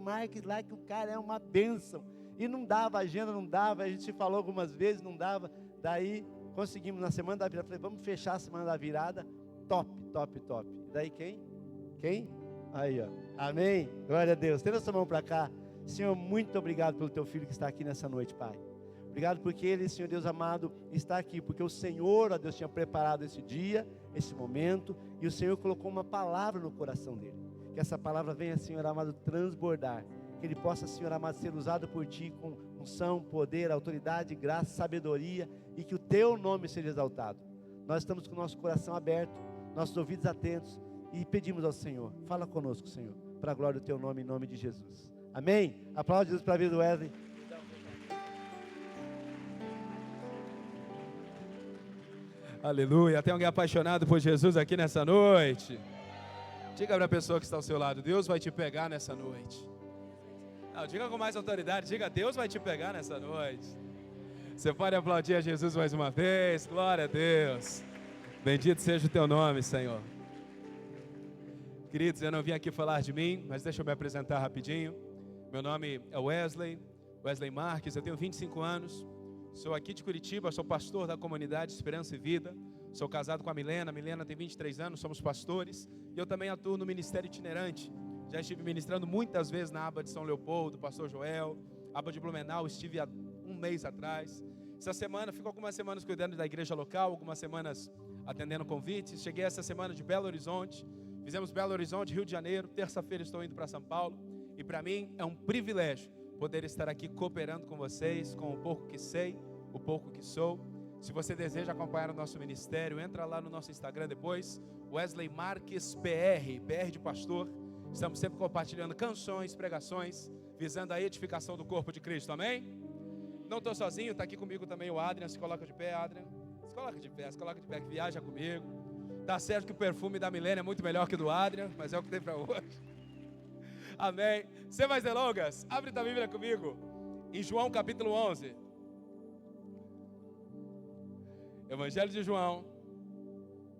Marques lá, que o cara é uma bênção. E não dava, a agenda não dava, a gente se falou algumas vezes, não dava. Daí conseguimos na semana da virada, falei, vamos fechar a semana da virada, top, top, top. E daí quem? Quem? Aí, ó, amém, glória a Deus. Tenda sua mão para cá. Senhor, muito obrigado pelo teu filho que está aqui nessa noite, Pai. Obrigado porque ele, Senhor Deus amado, está aqui, porque o Senhor, ó Deus, tinha preparado esse dia, esse momento, e o Senhor colocou uma palavra no coração dele. Que essa palavra venha, Senhor amado, transbordar. Que ele possa, Senhor amado, ser usado por Ti com unção, poder, autoridade, graça, sabedoria, e que o Teu nome seja exaltado. Nós estamos com o nosso coração aberto, nossos ouvidos atentos, e pedimos ao Senhor, fala conosco, Senhor, para a glória do Teu nome, em nome de Jesus. Amém? Aplaude Jesus para a vida do Wesley. Aleluia. Tem alguém apaixonado por Jesus aqui nessa noite? Diga para a pessoa que está ao seu lado, Deus vai te pegar nessa noite. Não, diga com mais autoridade, diga, Deus vai te pegar nessa noite. Você pode aplaudir a Jesus mais uma vez, glória a Deus. Bendito seja o teu nome, Senhor. Queridos, eu não vim aqui falar de mim, mas deixa eu me apresentar rapidinho. Meu nome é Wesley Marques, eu tenho 25 anos. Sou aqui de Curitiba, sou pastor da comunidade Esperança e Vida. Sou casado com a Milena tem 23 anos, somos pastores. E eu também atuo no ministério itinerante. Já estive ministrando muitas vezes na aba de São Leopoldo, pastor Joel, aba de Blumenau, estive há um mês atrás. Essa semana, fico algumas semanas cuidando da igreja local, algumas semanas atendendo convites. Cheguei essa semana de Belo Horizonte, fizemos Belo Horizonte, Rio de Janeiro. Terça-feira estou indo para São Paulo. E para mim é um privilégio poder estar aqui cooperando com vocês, com o pouco que sei, o pouco que sou. Se você deseja acompanhar o nosso ministério, entra lá no nosso Instagram depois, Wesley Marques PR de pastor. Estamos sempre compartilhando canções, pregações, visando a edificação do corpo de Cristo, amém? Não estou sozinho, está aqui comigo também o Adrian. Se coloca de pé, Adrian. Se coloca de pé, que viaja comigo. Tá certo que o perfume da Milena é muito melhor que o do Adrian, mas é o que tem para hoje. Amém. Sem mais delongas, abre tua Bíblia comigo em João capítulo 11. Evangelho de João,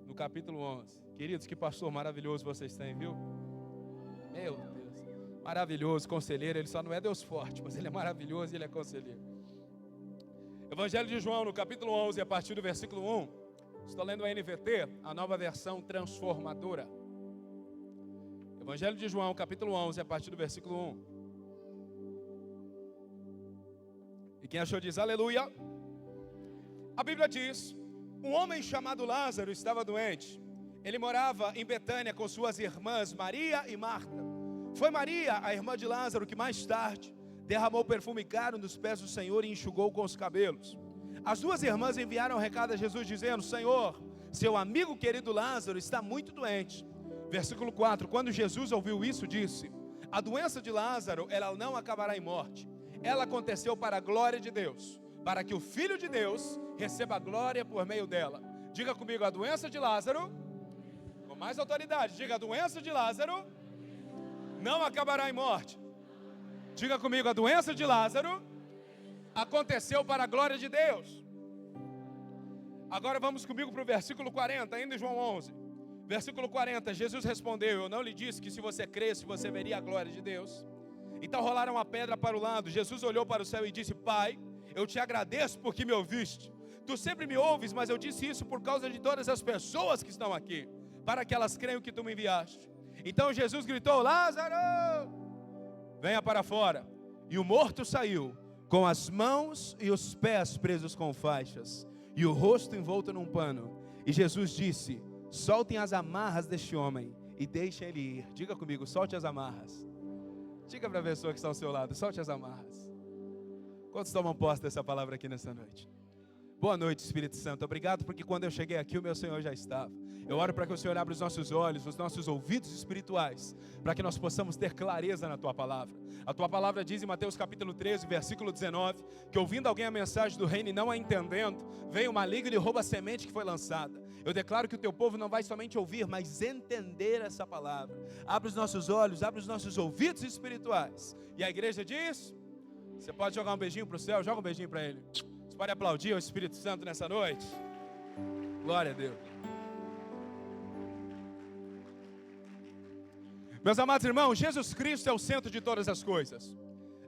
no capítulo 11. Queridos, que pastor maravilhoso vocês têm, viu? Meu Deus, maravilhoso, conselheiro. Ele só não é Deus forte, mas ele é maravilhoso e ele é conselheiro. Evangelho de João, no capítulo 11, a partir do versículo 1. Estou lendo a NVT, a nova versão transformadora. Evangelho de João, capítulo 11, a partir do versículo 1. E quem achou diz aleluia. A Bíblia diz: um homem chamado Lázaro estava doente. Ele morava em Betânia com suas irmãs Maria e Marta. Foi Maria, a irmã de Lázaro, que mais tarde derramou perfume caro nos pés do Senhor e enxugou com os cabelos. As duas irmãs enviaram um recado a Jesus dizendo: Senhor, seu amigo querido Lázaro está muito doente. Versículo 4, quando Jesus ouviu isso, disse: a doença de Lázaro, ela não acabará em morte. Ela aconteceu para a glória de Deus, para que o Filho de Deus receba a glória por meio dela. Diga comigo, a doença de Lázaro, com mais autoridade, diga, a doença de Lázaro não acabará em morte. Diga comigo, a doença de Lázaro aconteceu para a glória de Deus. Agora vamos comigo para o versículo 40, ainda em João 11. Versículo 40, Jesus respondeu: eu não lhe disse que se você cresce, você veria a glória de Deus? Então rolaram a pedra para o lado. Jesus olhou para o céu e disse: Pai, eu te agradeço porque me ouviste. Tu sempre me ouves, mas eu disse isso por causa de todas as pessoas que estão aqui, para que elas creiam que tu me enviaste. Então Jesus gritou: Lázaro, venha para fora. E o morto saiu, com as mãos e os pés presos com faixas, e o rosto envolto num pano. E Jesus disse: soltem as amarras deste homem e deixem ele ir. Diga comigo, solte as amarras. Diga para a pessoa que está ao seu lado, solte as amarras. Quantos tomam posse dessa palavra aqui nessa noite? Boa noite, Espírito Santo. Obrigado porque quando eu cheguei aqui o meu Senhor já estava. Eu oro para que o Senhor abra os nossos olhos, os nossos ouvidos espirituais, para que nós possamos ter clareza na Tua palavra. A Tua palavra diz em Mateus capítulo 13, versículo 19, que ouvindo alguém a mensagem do reino e não a entendendo, vem o maligno e rouba a semente que foi lançada. Eu declaro que o Teu povo não vai somente ouvir, mas entender essa palavra. Abre os nossos olhos, abre os nossos ouvidos espirituais. E a igreja diz: você pode jogar um beijinho para o céu, joga um beijinho para ele. Você pode aplaudir ao Espírito Santo nessa noite? Glória a Deus. Meus amados irmãos, Jesus Cristo é o centro de todas as coisas.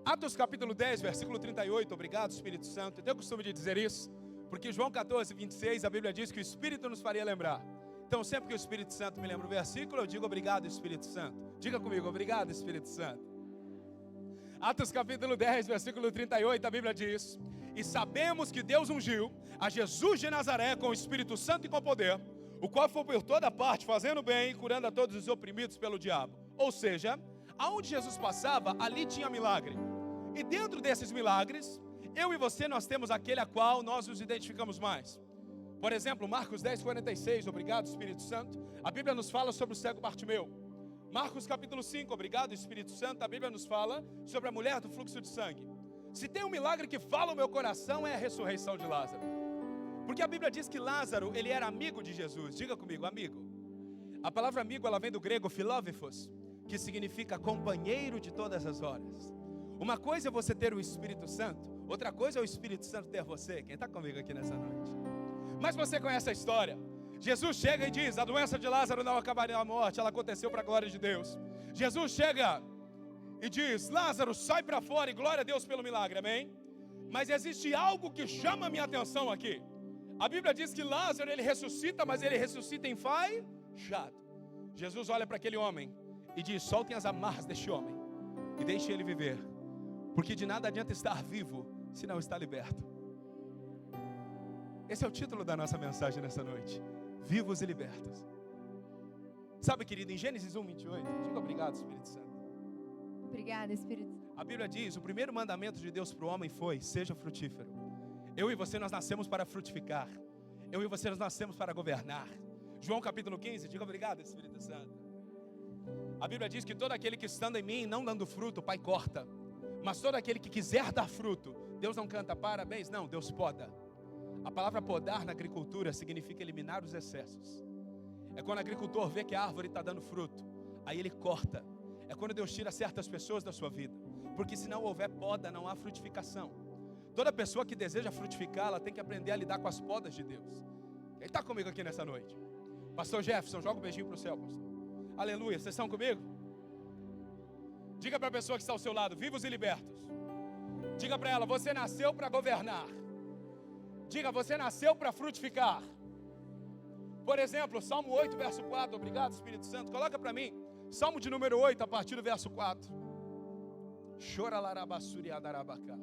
Atos capítulo 10, versículo 38, obrigado Espírito Santo. Eu tenho o costume de dizer isso, porque João 14, 26, a Bíblia diz que o Espírito nos faria lembrar. Então sempre que o Espírito Santo me lembra o versículo, eu digo obrigado Espírito Santo. Diga comigo, obrigado Espírito Santo. Atos capítulo 10, versículo 38, a Bíblia diz: e sabemos que Deus ungiu a Jesus de Nazaré com o Espírito Santo e com poder, o qual foi por toda parte fazendo bem e curando a todos os oprimidos pelo diabo. Ou seja, aonde Jesus passava, ali tinha milagre. E dentro desses milagres, eu e você, nós temos aquele a qual nós nos identificamos mais. Por exemplo, Marcos 10, 46, obrigado Espírito Santo, a Bíblia nos fala sobre o cego Bartimeu. Marcos capítulo 5, obrigado Espírito Santo, a Bíblia nos fala sobre a mulher do fluxo de sangue. Se tem um milagre que fala o meu coração, é a ressurreição de Lázaro. Porque a Bíblia diz que Lázaro, ele era amigo de Jesus. Diga comigo, amigo. A palavra amigo, ela vem do grego filóvifos, que significa companheiro de todas as horas. Uma coisa é você ter o Espírito Santo, outra coisa é o Espírito Santo ter você. Quem está comigo aqui nessa noite? Mas você conhece a história. Jesus chega e diz: a doença de Lázaro não acabaria na morte, ela aconteceu para a glória de Deus. Jesus chega e diz: Lázaro, sai para fora, e glória a Deus pelo milagre, amém? Mas existe algo que chama a minha atenção aqui. A Bíblia diz que Lázaro, ele ressuscita, mas ele ressuscita enfaixado. Jesus olha para aquele homem e diz: soltem as amarras deste homem e deixem ele viver, porque de nada adianta estar vivo se não está liberto. Esse é o título da nossa mensagem nessa noite: vivos e libertos. Sabe, querido, em Gênesis 1, 28, diga obrigado Espírito Santo. Obrigada, Espírito. A Bíblia diz: o primeiro mandamento de Deus para o homem foi: seja frutífero. Eu e você, nós nascemos para frutificar. Eu e você, nós nascemos para governar. João capítulo 15, diga obrigado Espírito Santo. A Bíblia diz que todo aquele que estando em mim, não dando fruto, o Pai corta. Mas todo aquele que quiser dar fruto, Deus não canta parabéns, não, Deus poda. A palavra podar na agricultura significa eliminar os excessos. É quando o agricultor vê que a árvore está dando fruto, aí ele corta. É quando Deus tira certas pessoas da sua vida, porque se não houver poda, não há frutificação. Toda pessoa que deseja frutificar, ela tem que aprender a lidar com as podas de Deus. Quem está comigo aqui nessa noite? Pastor Jefferson, joga um beijinho para o céu, pastor. Aleluia, vocês estão comigo? Diga para a pessoa que está ao seu lado: vivos e libertos. Diga para ela: você nasceu para governar. Diga: você nasceu para frutificar. Por exemplo, Salmo 8, verso 4, obrigado Espírito Santo, coloca para mim, Salmo de número 8, a partir do verso 4. Choralarabassuriadarabacá.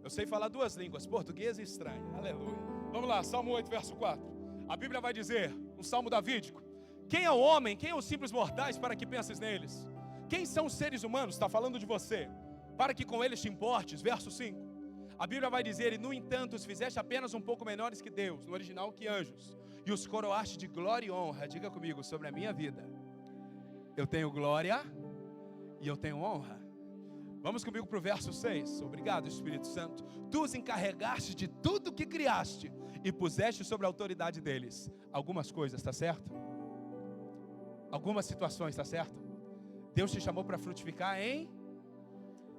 Eu sei falar duas línguas, português e estranho, aleluia. Vamos lá, Salmo 8, verso 4. A Bíblia vai dizer, um salmo davídico: quem é o homem, quem é os simples mortais para que penses neles? Quem são os seres humanos, está falando de você, para que com eles te importes? Verso 5. A Bíblia vai dizer: e no entanto os fizeste apenas um pouco menores que Deus, no original que anjos, e os coroaste de glória e honra. Diga comigo, sobre a minha vida, eu tenho glória e eu tenho honra. Vamos comigo para o verso 6. Obrigado Espírito Santo. Tu os encarregaste de tudo que criaste e puseste sobre a autoridade deles algumas coisas, está certo? Algumas situações, está certo? Deus te chamou para frutificar em...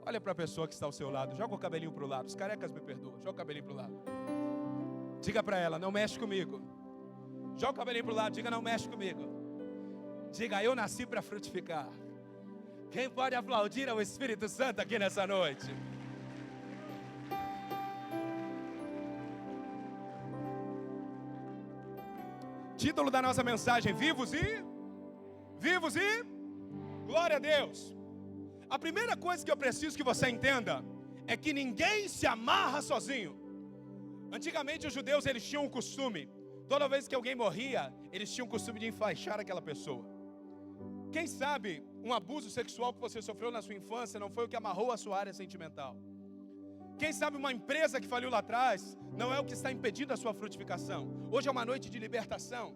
Olha para a pessoa que está ao seu lado, joga o cabelinho para o lado. Os carecas me perdoam, joga o cabelinho para o lado. Diga para ela: não mexe comigo. Joga o cabelinho para o lado, diga: não mexe comigo. Diga: eu nasci para frutificar. Quem pode aplaudir ao Espírito Santo aqui nessa noite? Título da nossa mensagem: vivos e glória a Deus. A primeira coisa que eu preciso que você entenda é que ninguém se amarra sozinho. Antigamente os judeus, eles tinham um costume, toda vez que alguém morria, eles tinham o costume de enfaixar aquela pessoa. Quem sabe um abuso sexual que você sofreu na sua infância não foi o que amarrou a sua área sentimental? Quem sabe uma empresa que faliu lá atrás não é o que está impedindo a sua frutificação? Hoje é uma noite de libertação.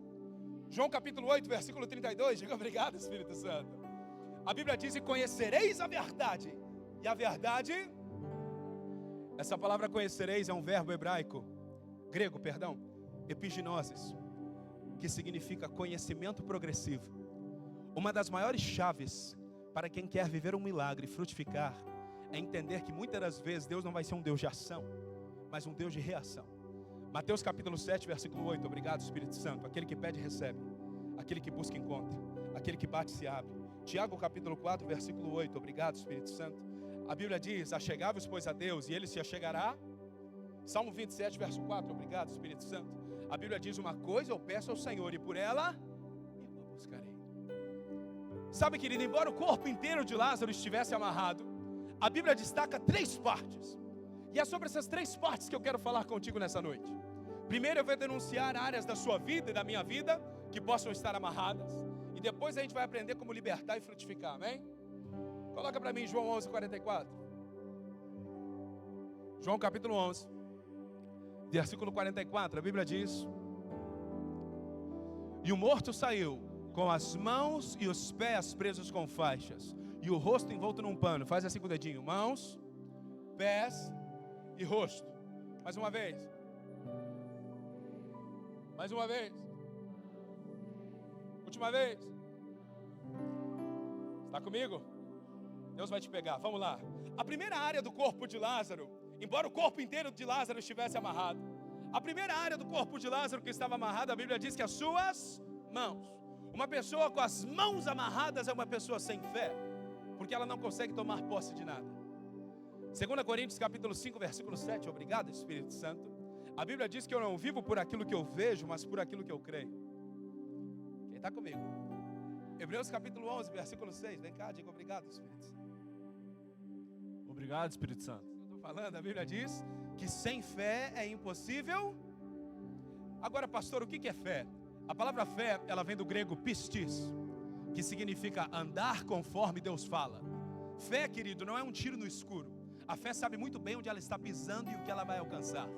João capítulo 8, versículo 32, diga obrigado Espírito Santo. A Bíblia diz: e conhecereis a verdade, e a verdade, essa palavra conhecereis é um verbo grego, epiginosis, que significa conhecimento progressivo. Uma das maiores chaves para quem quer viver um milagre e frutificar é entender que muitas das vezes Deus não vai ser um Deus de ação, mas um Deus de reação. Mateus capítulo 7, versículo 8, obrigado Espírito Santo. Aquele que pede recebe, aquele que busca encontra, aquele que bate se abre. Tiago capítulo 4, versículo 8. Obrigado, Espírito Santo. A Bíblia diz: achegai-vos, pois, a Deus, e Ele se achegará. Salmo 27, verso 4. Obrigado, Espírito Santo. A Bíblia diz: uma coisa eu peço ao Senhor, e por ela eu a buscarei. Sabe, querido, embora o corpo inteiro de Lázaro estivesse amarrado, a Bíblia destaca 3 partes. E é sobre essas 3 partes que eu quero falar contigo nessa noite. Primeiro eu vou denunciar áreas da sua vida e da minha vida que possam estar amarradas. E depois a gente vai aprender como libertar e frutificar, amém? Coloca para mim João 11, 44. João capítulo 11, versículo 44, a Bíblia diz: e o morto saiu com as mãos e os pés presos com faixas, e o rosto envolto num pano. Faz assim com o dedinho: mãos, pés e rosto. Mais uma vez. Mais uma vez. Última vez. Está comigo? Deus vai te pegar, vamos lá. A primeira área do corpo de Lázaro, embora o corpo inteiro de Lázaro estivesse amarrado, a primeira área do corpo de Lázaro que estava amarrada, a Bíblia diz que as suas mãos. Uma pessoa com as mãos amarradas é uma pessoa sem fé, porque ela não consegue tomar posse de nada. 2 Coríntios capítulo 5, versículo 7, obrigado, Espírito Santo. A Bíblia diz que eu não vivo por aquilo que eu vejo, mas por aquilo que eu creio. Quem está comigo? Hebreus capítulo 11, versículo 6, vem cá, diga obrigado, Espírito Santo. Obrigado, Espírito Santo. Eu estou falando, a Bíblia diz que sem fé é impossível. Agora, pastor, o que é fé? A palavra fé, ela vem do grego pistis, que significa andar conforme Deus fala. Fé, querido, não é um tiro no escuro. A fé sabe muito bem onde ela está pisando e o que ela vai alcançar.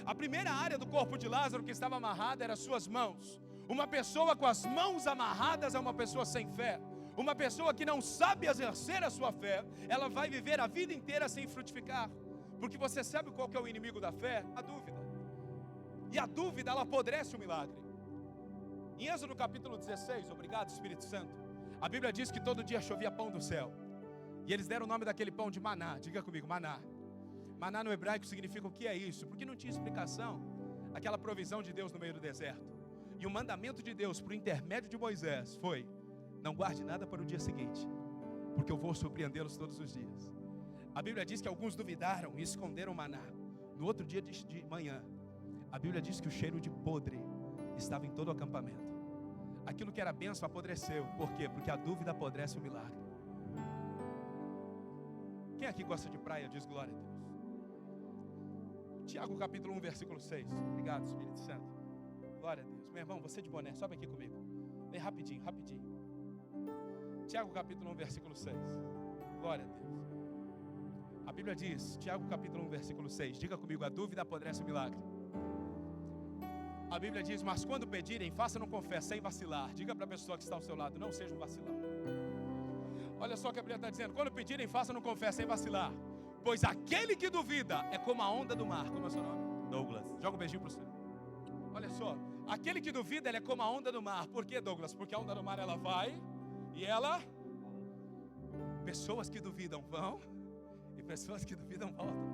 A primeira área do corpo de Lázaro que estava amarrada era as suas mãos. Uma pessoa com as mãos amarradas é uma pessoa sem fé. Uma pessoa que não sabe exercer a sua fé, ela vai viver a vida inteira sem frutificar. Porque você sabe qual que é o inimigo da fé? A dúvida. E a dúvida, ela apodrece o milagre. Em Êxodo capítulo 16, obrigado, Espírito Santo, a Bíblia diz que todo dia chovia pão do céu. E eles deram o nome daquele pão de maná. Diga comigo, maná. Maná no hebraico significa o que é isso? Porque não tinha explicação. Aquela provisão de Deus no meio do deserto. E o mandamento de Deus por intermédio de Moisés foi: não guarde nada para o dia seguinte, porque eu vou surpreendê-los todos os dias. A Bíblia diz que alguns duvidaram e esconderam o maná. No outro dia de manhã, a Bíblia diz que o cheiro de podre estava em todo o acampamento. Aquilo que era bênção apodreceu. Por quê? Porque a dúvida apodrece o milagre. Quem aqui gosta de praia diz glória a Deus. Tiago capítulo 1, versículo 6. Obrigado, Espírito Santo. Glória a Deus. Meu irmão, você de boné, sobe aqui comigo. Vem rapidinho, rapidinho. Tiago capítulo 1, versículo 6. Glória a Deus. A Bíblia diz, Tiago capítulo 1, versículo 6. Diga comigo: a dúvida apodrece o milagre. A Bíblia diz: mas quando pedirem, façam com fé, sem vacilar. Diga para a pessoa que está ao seu lado: não seja um vacilão. Olha só o que a Bíblia está dizendo: quando pedirem, façam com fé, sem vacilar. Pois aquele que duvida é como a onda do mar. Como é o seu nome? Douglas. Joga um beijinho para o senhor. Olha só, aquele que duvida, ele é como a onda do mar. Por quê, Douglas? Porque a onda do mar, ela vai e ela... Pessoas que duvidam vão e pessoas que duvidam voltam.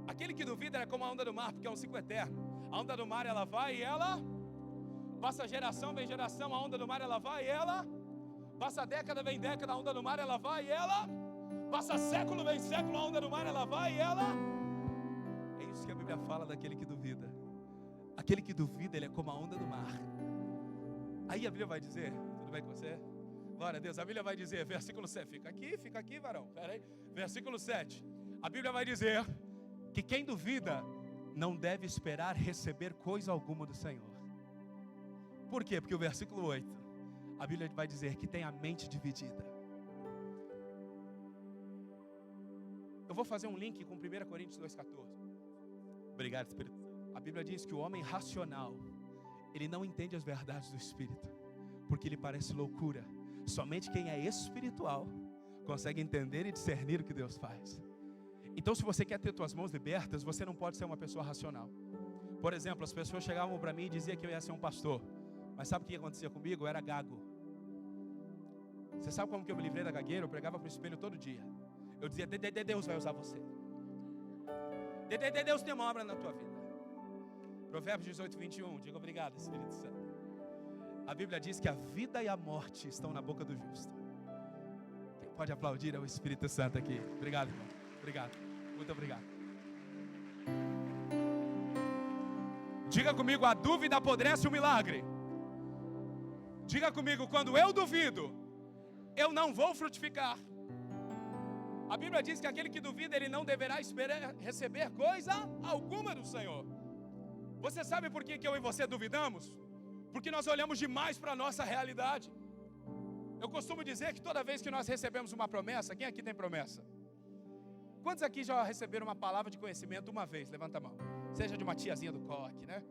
Aquele que duvida é como a onda do mar, porque é um ciclo eterno. A onda do mar, ela vai e ela... Passa geração, vem geração, a onda do mar, ela vai e ela... Passa década, vem década, a onda do mar, ela vai e ela... Passa século, vem século, a onda do mar, ela vai e ela... É isso que a Bíblia fala daquele que duvida. Aquele que duvida, ele é como a onda do mar. Aí a Bíblia vai dizer, tudo bem com você? Glória a Deus, a Bíblia vai dizer, versículo 7, fica aqui, varão, peraí. Versículo 7, a Bíblia vai dizer que quem duvida não deve esperar receber coisa alguma do Senhor. Por quê? Porque o versículo 8, a Bíblia vai dizer que tem a mente dividida. Eu vou fazer um link com 1 Coríntios 2,14. Obrigado, Espírito. A Bíblia diz que o homem racional, ele não entende as verdades do Espírito, porque lhe parece loucura. Somente quem é espiritual consegue entender e discernir o que Deus faz. Então, se você quer ter suas mãos libertas, você não pode ser uma pessoa racional. Por exemplo, as pessoas chegavam para mim e diziam que eu ia ser um pastor. Mas sabe o que acontecia comigo? Eu era gago. Você sabe como que eu me livrei da gagueira? Eu pregava para o espelho todo dia. Eu dizia: Deus vai usar você. Deus tem uma obra na tua vida. Provérbios 18, 21. Diga obrigado, Espírito Santo. A Bíblia diz que a vida e a morte estão na boca do justo. Pode aplaudir ao Espírito Santo aqui. Obrigado, irmão. Obrigado. Muito obrigado. Diga comigo, a dúvida apodrece o milagre. Diga comigo, quando eu duvido, eu não vou frutificar. A Bíblia diz que aquele que duvida, ele não deverá receber coisa alguma do Senhor. Você sabe por que eu e você duvidamos? Porque nós olhamos demais para a nossa realidade. Eu costumo dizer que toda vez que nós recebemos uma promessa, quem aqui tem promessa? Quantos aqui já receberam uma palavra de conhecimento uma vez? Levanta a mão. Seja de uma tiazinha do coque, né?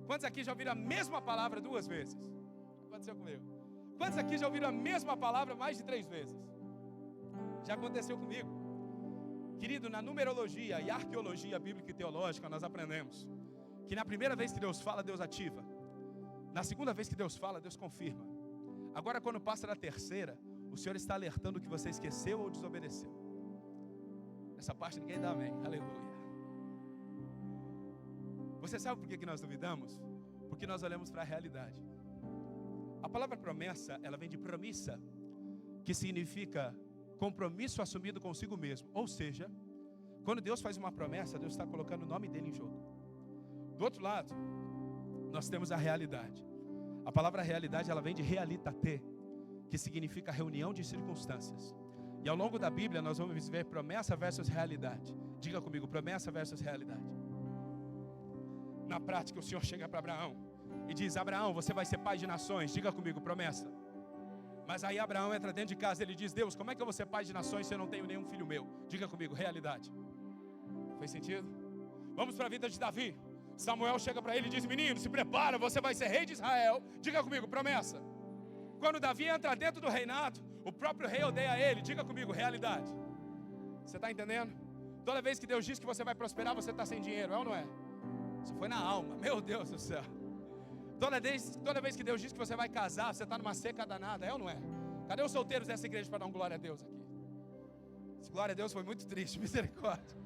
Quantos aqui já ouviram a mesma palavra 2 vezes? Aconteceu comigo. Quantos aqui já ouviram a mesma palavra mais de 3 vezes? Já aconteceu comigo. Querido, na numerologia e arqueologia bíblica e teológica, nós aprendemos que na primeira vez que Deus fala, Deus ativa. Na segunda vez que Deus fala, Deus confirma. Agora, quando passa da terceira, o Senhor está alertando que você esqueceu ou desobedeceu. Essa parte ninguém dá amém. Aleluia. Você sabe por que nós duvidamos? Porque nós olhamos para a realidade. A palavra promessa, ela vem de promissa, que significa compromisso assumido consigo mesmo. Ou seja, quando Deus faz uma promessa, Deus está colocando o nome dele em jogo. Do outro lado, nós temos a realidade. A palavra realidade, ela vem de realitate, que significa reunião de circunstâncias. E ao longo da Bíblia nós vamos ver promessa versus realidade. Diga comigo, promessa versus realidade. Na prática, o Senhor chega para Abraão e diz: Abraão, você vai ser pai de nações. Diga comigo, promessa. Mas aí Abraão entra dentro de casa e ele diz: Deus, como é que eu vou ser pai de nações se eu não tenho nenhum filho meu? Diga comigo, realidade. Fez sentido? Vamos para a vida de Davi. Samuel chega para ele e diz: menino, se prepara, você vai ser rei de Israel. Diga comigo, promessa. Quando Davi entra dentro do reinado, o próprio rei odeia ele. Diga comigo, realidade. Você está entendendo? Toda vez que Deus diz que você vai prosperar, você está sem dinheiro, é ou não é? Isso foi na alma, meu Deus do céu. Toda vez que Deus diz que você vai casar, você está numa seca danada, é ou não é? Cadê os solteiros dessa igreja para dar um glória a Deus aqui? Esse glória a Deus foi muito triste, misericórdia.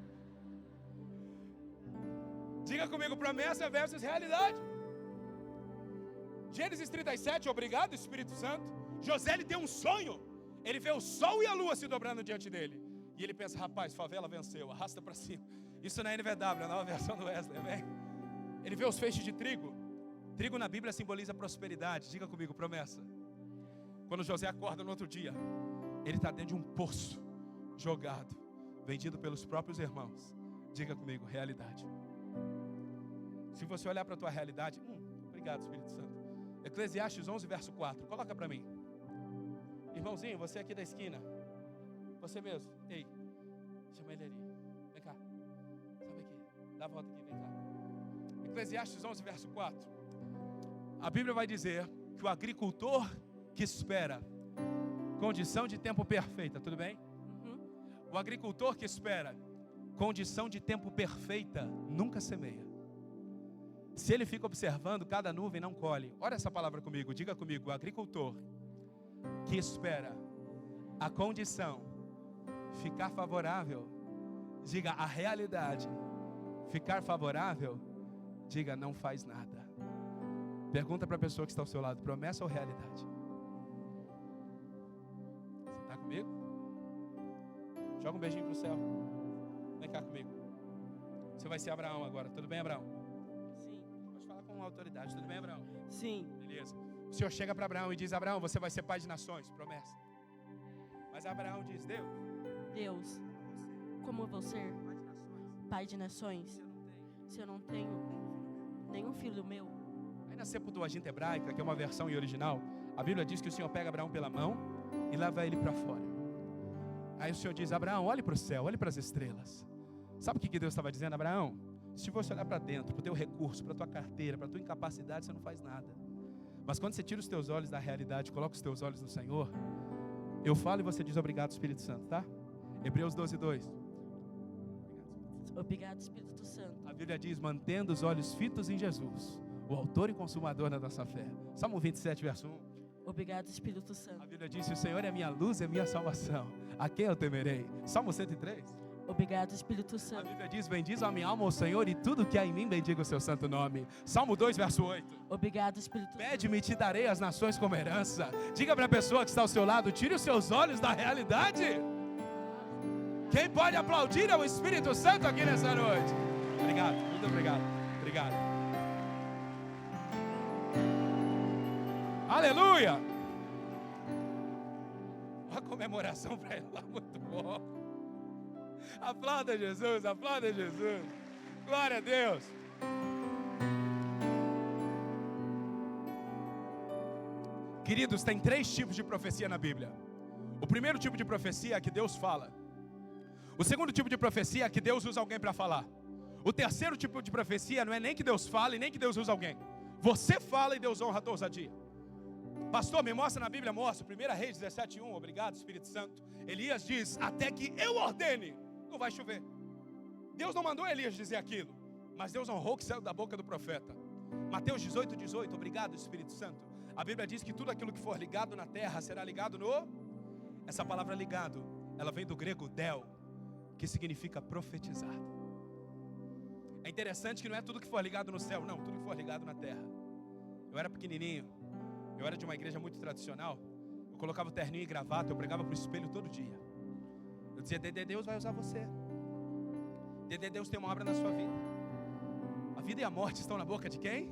Diga comigo, promessa versus realidade. Gênesis 37, obrigado Espírito Santo. José, ele tem um sonho. Ele vê o sol e a lua se dobrando diante dele. E ele pensa: rapaz, favela venceu, arrasta para cima. Isso na NVW, a nova versão do Wesley, amém? Ele vê os feixes de trigo. Trigo na Bíblia simboliza prosperidade. Diga comigo, promessa. Quando José acorda no outro dia, ele está dentro de um poço, jogado, vendido pelos próprios irmãos. Diga comigo, realidade. Se você olhar para a tua realidade, obrigado Espírito Santo. Eclesiastes 11, verso 4, coloca para mim. Irmãozinho, você aqui da esquina, você mesmo, ei, chama ele ali, vem cá, sobe aqui, dá a volta aqui, vem cá. Eclesiastes 11, verso 4. A Bíblia vai dizer que o agricultor que espera condição de tempo perfeita, tudo bem? O agricultor que espera condição de tempo perfeita nunca semeia. Se ele fica observando cada nuvem, não colhe. Olha essa palavra comigo, diga comigo, o agricultor que espera a condição ficar favorável, diga a realidade ficar favorável, diga não faz nada. Pergunta para a pessoa que está ao seu lado, promessa ou realidade? Você está comigo? Joga um beijinho para o céu. Vem cá comigo. Você vai ser Abraão agora, tudo bem, Abraão? Sim. Pode falar com autoridade, tudo bem, Abraão? Sim. Beleza. O Senhor chega para Abraão e diz: Abraão, você vai ser pai de nações, promessa. Mas Abraão diz: Deus, como eu vou ser pai de nações se eu não tenho nenhum filho meu? Aí na Septuaginta hebraica, que é uma versão em original, a Bíblia diz que o Senhor pega Abraão pela mão e leva ele para fora. Aí o Senhor diz: Abraão, olhe para o céu, olhe para as estrelas. Sabe o que Deus estava dizendo? Abraão, se você olhar para dentro, para o teu recurso, para a tua carteira, para a tua incapacidade, você não faz nada. Mas quando você tira os teus olhos da realidade, coloca os teus olhos no Senhor, eu falo e você diz obrigado, Espírito Santo, tá? Hebreus 12, 2. Obrigado, Espírito Santo. A Bíblia diz: mantendo os olhos fitos em Jesus, o autor e consumador da nossa fé. Salmo 27, verso 1. Obrigado, Espírito Santo. A Bíblia diz: o Senhor é minha luz e minha salvação, a quem eu temerei? Salmo 103. Obrigado, Espírito A Santo. Bíblia diz: bendiz a minha alma, o Senhor, e tudo que há em mim bendiga o seu santo nome. Salmo 2, verso 8. Obrigado, Espírito Santo. Pede-me e te darei as nações como herança. Diga para a pessoa que está ao seu lado: tire os seus olhos da realidade. Quem pode aplaudir é o Espírito Santo aqui nessa noite. Obrigado, muito obrigado. Obrigado. Aleluia. Uma comemoração para ele lá, muito bom. Aplauda Jesus, aplauda Jesus. Glória a Deus. Queridos, tem 3 tipos de profecia na Bíblia. O primeiro tipo de profecia é que Deus fala. O segundo tipo de profecia é que Deus usa alguém para falar. O terceiro tipo de profecia não é nem que Deus fala e nem que Deus usa alguém. Você fala e Deus honra a tua ousadia. Pastor, me mostra na Bíblia, mostra. 1 Reis 17:1, obrigado Espírito Santo. Elias diz: até que eu ordene, não vai chover. Deus não mandou Elias dizer aquilo, mas Deus honrou o que saiu da boca do profeta. Mateus 18:18, obrigado Espírito Santo. A Bíblia diz que tudo aquilo que for ligado na terra será ligado no... Essa palavra ligado, ela vem do grego del, que significa profetizar. É interessante que não é tudo que for ligado no céu, não, tudo que for ligado na terra. Eu era pequenininho, eu era de uma igreja muito tradicional. Eu colocava o terninho e gravata, eu pregava para o espelho todo dia. Eu dizia: Dedê, Deus vai usar você. Dedê, Deus tem uma obra na sua vida. A vida e a morte estão na boca de quem?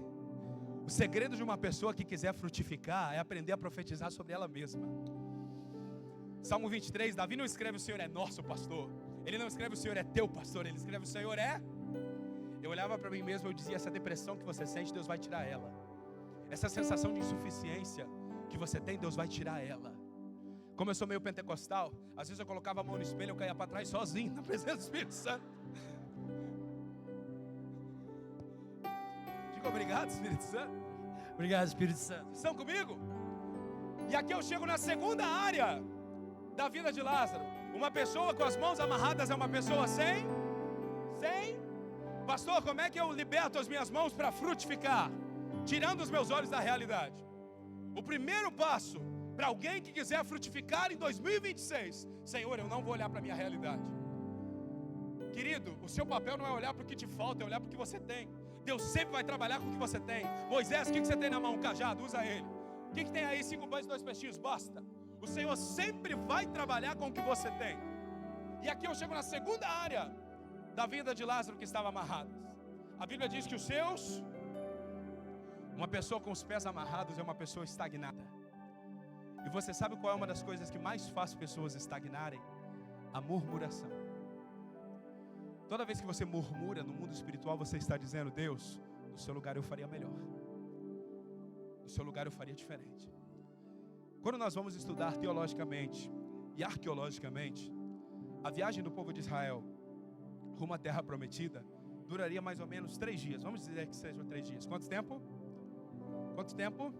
O segredo de uma pessoa que quiser frutificar é aprender a profetizar sobre ela mesma. Salmo 23, Davi não escreve: o Senhor é nosso pastor. Ele não escreve: o Senhor é teu pastor. Ele escreve: o Senhor é... Eu olhava para mim mesmo e eu dizia: essa depressão que você sente, Deus vai tirar ela. Essa sensação de insuficiência que você tem, Deus vai tirar ela. Como eu sou meio pentecostal, às vezes eu colocava a mão no espelho, eu caía para trás sozinho, na presença do Espírito Santo. Diga obrigado, Espírito Santo. Obrigado, Espírito Santo. Estão comigo? E aqui eu chego na segunda área da vida de Lázaro. Uma pessoa com as mãos amarradas é uma pessoa sem? Pastor, como é que eu liberto as minhas mãos para frutificar? Tirando os meus olhos da realidade. O primeiro passo para alguém que quiser frutificar em 2026: Senhor, eu não vou olhar para a minha realidade. Querido, o seu papel não é olhar para o que te falta, é olhar para o que você tem. Deus sempre vai trabalhar com o que você tem. Moisés, o que você tem na mão? Um cajado, usa ele. O que tem aí? 5 pães e 2 peixinhos, basta. O Senhor sempre vai trabalhar com o que você tem. E aqui eu chego na segunda área da vida de Lázaro, que estava amarrado. A Bíblia diz que uma pessoa com os pés amarrados é uma pessoa estagnada. E você sabe qual é uma das coisas que mais faz pessoas estagnarem? A murmuração. Toda vez que você murmura no mundo espiritual, você está dizendo: Deus, no seu lugar eu faria melhor. No seu lugar eu faria diferente. Quando nós vamos estudar teologicamente e arqueologicamente, a viagem do povo de Israel rumo à terra prometida duraria mais ou menos 3 dias. Vamos dizer que sejam 3 dias. Quanto tempo? Quanto tempo?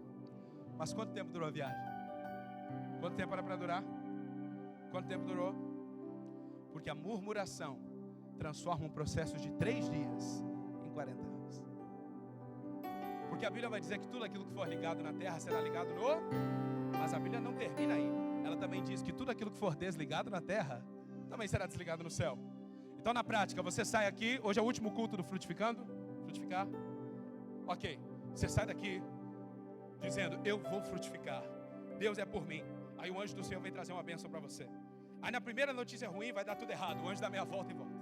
Mas quanto tempo durou a viagem? Quanto tempo era para durar? Quanto tempo durou? Porque a murmuração transforma um processo de 3 dias em 40 anos. Porque a Bíblia vai dizer que tudo aquilo que for ligado na terra será ligado no... Mas a Bíblia não termina aí. Ela também diz que tudo aquilo que for desligado na terra também será desligado no céu. Então, na prática, você sai aqui. Hoje é o último culto do Frutificando. Frutificar. Ok. Você sai daqui dizendo: eu vou frutificar. Deus é por mim. Aí o anjo do Senhor vem trazer uma bênção para você. Aí na primeira notícia ruim vai dar tudo errado. O anjo dá meia volta e volta.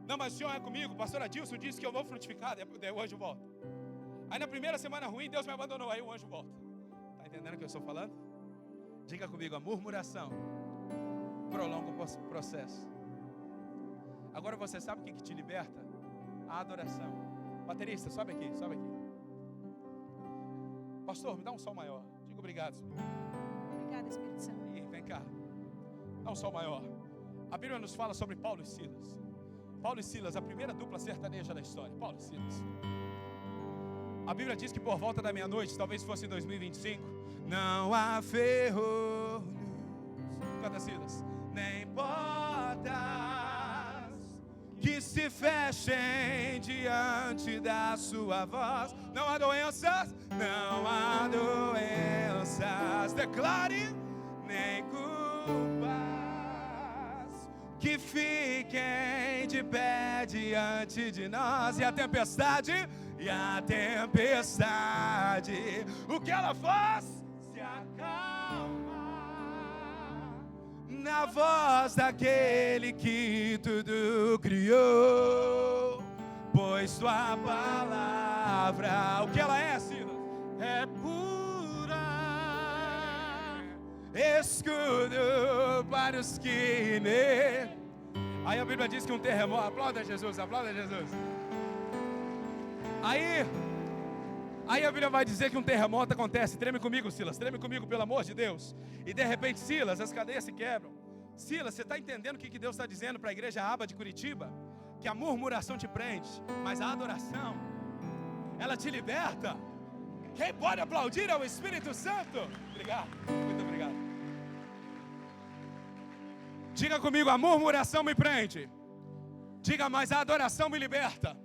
Não, mas o Senhor é comigo. O pastor Adilson disse que eu vou frutificar. Daí o anjo volta. Aí na primeira semana ruim, Deus me abandonou. Aí o anjo volta. Está entendendo o que eu estou falando? Diga comigo: a murmuração prolonga o processo. Agora você sabe o que te liberta? A adoração. Baterista, sobe aqui, sobe aqui. Pastor, me dá um sol maior. Diga obrigado, Espírito. Obrigada, Espírito Santo. Ih, vem cá. Dá um sol maior. A Bíblia nos fala sobre Paulo e Silas. Paulo e Silas, a primeira dupla sertaneja da história. Paulo e Silas. A Bíblia diz que por volta da meia-noite, talvez fosse em 2025, não há ferro. Canta, Silas. Nem portas que se fechem diante da sua voz. Não há doenças, não há doenças. Declare: nem culpas que e quem de pé diante de nós? E a tempestade, o que ela faz? Se acalma na voz daquele que tudo criou, pois tua palavra, o que ela é, Silas? É pura, escudo para os que nele. Aí a Bíblia diz que um terremoto, aplauda Jesus, aplauda Jesus. Aí a Bíblia vai dizer que um terremoto acontece. Treme comigo, Silas, treme comigo, pelo amor de Deus. E de repente, Silas, as cadeias se quebram. Silas, você está entendendo o que Deus está dizendo para a igreja Aba de Curitiba? Que a murmuração te prende, mas a adoração, ela te liberta. Quem pode aplaudir é o Espírito Santo. Obrigado, muito obrigado. Diga comigo, a murmuração me prende. Diga, mas a adoração me liberta.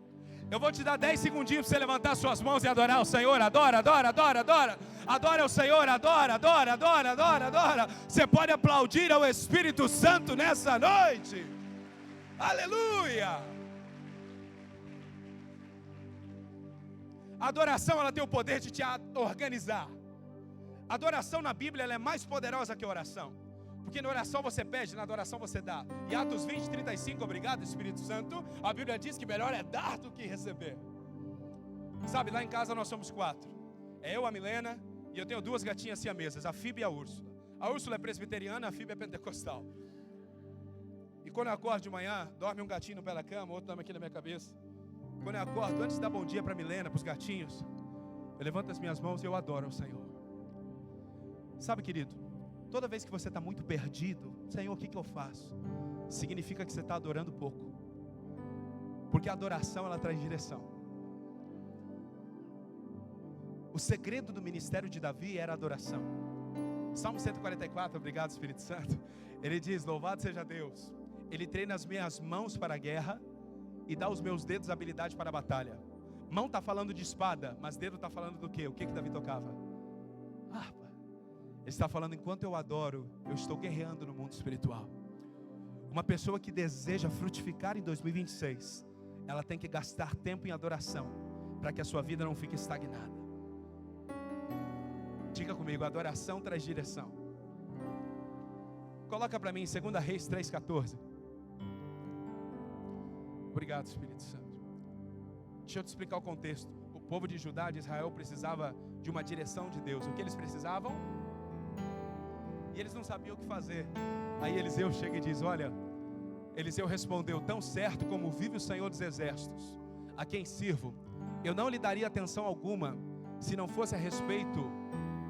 Eu vou te dar 10 segundinhos para você levantar suas mãos e adorar o Senhor. Adora, adora, adora, adora. Adora o Senhor, adora, adora, adora, adora, adora. Você pode aplaudir ao Espírito Santo nessa noite. Aleluia. A adoração, ela tem o poder de te organizar. A adoração na Bíblia, ela é mais poderosa que a oração. Porque na oração você pede, na adoração você dá. E Atos 20, 35, obrigado Espírito Santo. A Bíblia diz que melhor é dar do que receber. Sabe, lá em casa nós somos 4. É eu, a Milena, e eu tenho 2 gatinhas siamesas, a Phoebe e a Úrsula. A Úrsula é presbiteriana, a Phoebe é pentecostal. E quando eu acordo de manhã, dorme um gatinho no pé da cama, outro dorme aqui na minha cabeça. Quando eu acordo, antes de dar bom dia para a Milena, para os gatinhos, eu levanto as minhas mãos e eu adoro ao Senhor. Sabe, querido, toda vez que você está muito perdido, Senhor, o que eu faço? Significa que você está adorando pouco. Porque a adoração, ela traz direção. O segredo do ministério de Davi era a adoração. Salmo 144, obrigado Espírito Santo. Ele diz, louvado seja Deus. Ele treina as minhas mãos para a guerra e dá aos meus dedos habilidade para a batalha. Mão está falando de espada, mas dedo está falando do quê? O que Davi tocava? Harpa. Ele está falando, enquanto eu adoro, eu estou guerreando no mundo espiritual. Uma pessoa que deseja frutificar em 2026, ela tem que gastar tempo em adoração, para que a sua vida não fique estagnada. Diga comigo, a adoração traz direção. Coloca para mim em 2 Reis 3,14. Obrigado, Espírito Santo. Deixa eu te explicar o contexto. O povo de Judá, de Israel, precisava de uma direção de Deus. O que eles precisavam? E eles não sabiam o que fazer. Aí Eliseu chega e diz, olha, Eliseu respondeu, tão certo como vive o Senhor dos Exércitos, a quem sirvo, eu não lhe daria atenção alguma, se não fosse a respeito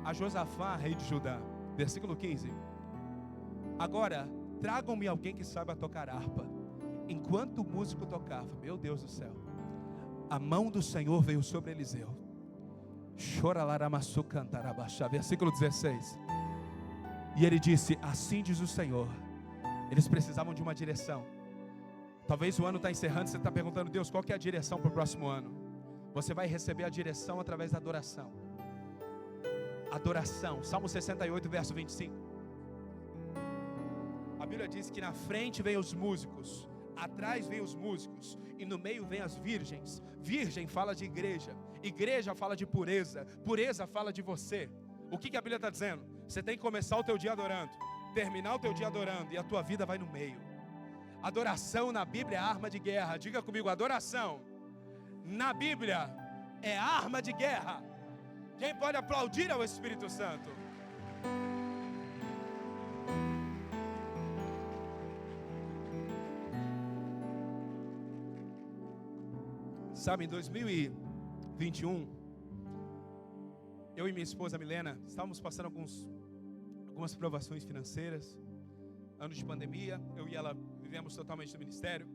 a Josafá, rei de Judá. Versículo 15. Agora, tragam-me alguém que saiba tocar harpa. Enquanto o músico tocava, meu Deus do céu, a mão do Senhor veio sobre Eliseu. Versículo 16. E ele disse, assim diz o Senhor. Eles precisavam de uma direção. Talvez o ano está encerrando, você está perguntando, Deus, qual que é a direção para o próximo ano? Você vai receber a direção através da adoração. Adoração, Salmo 68, verso 25. A Bíblia diz que na frente vem os músicos, atrás vem os músicos, e no meio vem as virgens. Virgem fala de igreja, igreja fala de pureza, pureza fala de você. O que a Bíblia está dizendo? Você tem que começar o teu dia adorando, terminar o teu dia adorando, e a tua vida vai no meio. Adoração na Bíblia é arma de guerra. Diga comigo, adoração na Bíblia é arma de guerra. Quem pode aplaudir ao Espírito Santo? Sabe, em 2021, eu e minha esposa Milena estávamos passando algumas provações financeiras. Ano de pandemia, eu e ela vivemos totalmente do ministério.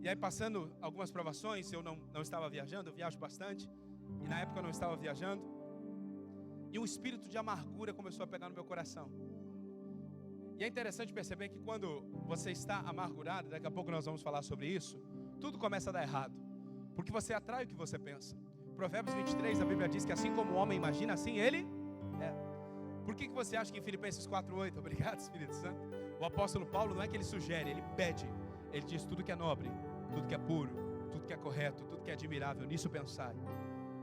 E aí, passando algumas provações, eu não estava viajando, eu viajo bastante. E na época eu não estava viajando. E um espírito de amargura começou a pegar no meu coração. E é interessante perceber que quando você está amargurado, daqui a pouco nós vamos falar sobre isso, tudo começa a dar errado. Porque você atrai o que você pensa. Provérbios 23, a Bíblia diz que assim como o homem imagina, assim ele é. Por que você acha que em Filipenses 4:8, obrigado Espírito Santo, o apóstolo Paulo não é que ele sugere, ele pede. Ele diz: tudo que é nobre, tudo que é puro, tudo que é correto, tudo que é admirável, nisso pensai.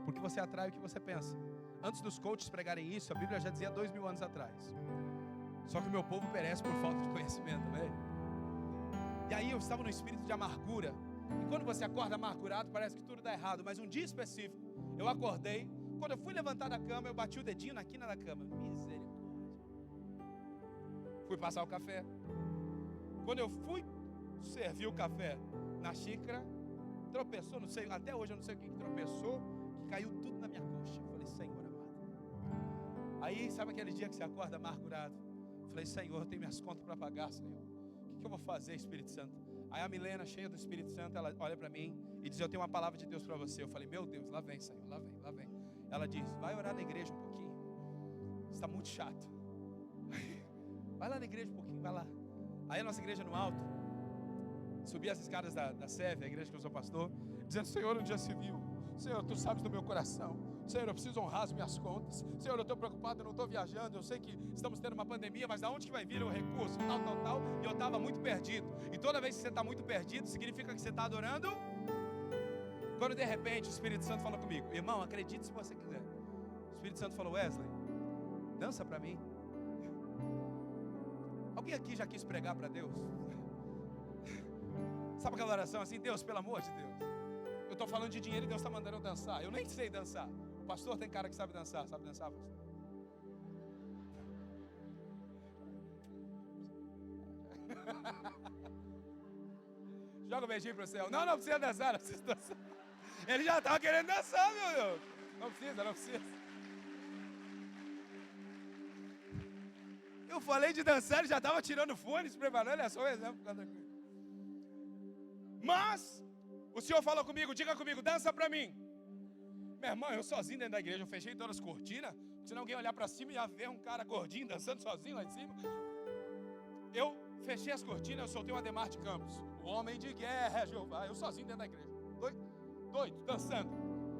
Porque você atrai o que você pensa. Antes dos coaches pregarem isso, a Bíblia já dizia 2000 anos atrás. Só que o meu povo perece por falta de conhecimento, né? E aí eu estava no espírito de amargura. E quando você acorda amargurado, parece que tudo dá errado. Mas um dia específico, eu acordei. Quando eu fui levantar da cama, eu bati o dedinho na quina da cama. Misericórdia. Fui passar o café. Quando eu fui servir o café na xícara, tropeçou, não sei, até hoje eu não sei o que tropeçou, que caiu tudo na minha coxa. Eu falei: Senhor amado. Aí, sabe aquele dia que você acorda amargurado? Eu falei: Senhor, eu tenho minhas contas para pagar, Senhor. O que eu vou fazer, Espírito Santo? Aí a Milena, cheia do Espírito Santo, ela olha para mim e diz: eu tenho uma palavra de Deus para você. Eu falei: meu Deus, lá vem, Senhor, lá vem, lá vem. Ela diz: vai orar na igreja um pouquinho, está muito chato. Vai lá na igreja um pouquinho, vai lá. Aí a nossa igreja no alto, subi as escadas da SEV, a igreja que eu sou pastor, dizendo: Senhor, um dia se viu. Senhor, tu sabes do meu coração. Senhor, eu preciso honrar as minhas contas. Senhor, eu estou preocupado, eu não estou viajando. Eu sei que estamos tendo uma pandemia, mas de onde que vai vir o recurso? Tal. E eu estava muito perdido. E toda vez que você está muito perdido, significa que você está adorando. Quando de repente o Espírito Santo falou comigo: irmão, acredite se você quiser. O Espírito Santo falou: Wesley, dança para mim. Alguém aqui já quis pregar para Deus? Sabe aquela oração assim: Deus, pelo amor de Deus, eu estou falando de dinheiro e Deus está mandando eu dançar. Eu nem sei dançar. O pastor tem cara que sabe dançar. Sabe dançar, pastor? Joga um beijinho pro céu. Não precisa dançar, não precisa dançar. Ele já estava querendo dançar, meu Deus. Não precisa. Eu falei de dançar, ele já estava tirando fone, se preparando. É só um exemplo. Mas o Senhor falou comigo: diga comigo, dança para mim. Meu irmão, eu sozinho dentro da igreja, eu fechei todas as cortinas, senão alguém olhar para cima e ia ver um cara gordinho dançando sozinho lá em cima. Eu fechei as cortinas, eu soltei o Ademar de Campos, o homem de guerra é Jeová. Eu sozinho dentro da igreja, doido, dançando.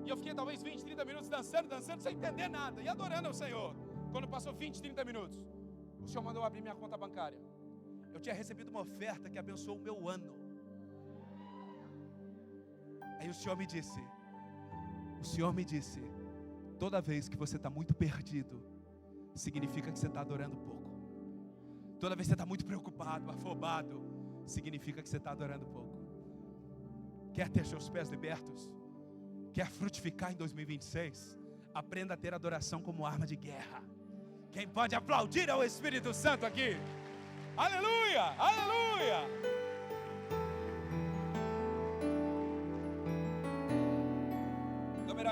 E eu fiquei talvez 20, 30 minutos dançando, sem entender nada, e adorando ao Senhor. Quando passou 20, 30 minutos, o Senhor mandou abrir minha conta bancária. Eu tinha recebido uma oferta que abençoou o meu ano. Aí o Senhor me disse: toda vez que você está muito perdido, significa que você está adorando pouco. Toda vez que você está muito preocupado, afobado, significa que você está adorando pouco. Quer ter seus pés libertos? Quer frutificar em 2026? Aprenda a ter adoração como arma de guerra. Quem pode aplaudir ao Espírito Santo aqui? Aleluia, aleluia.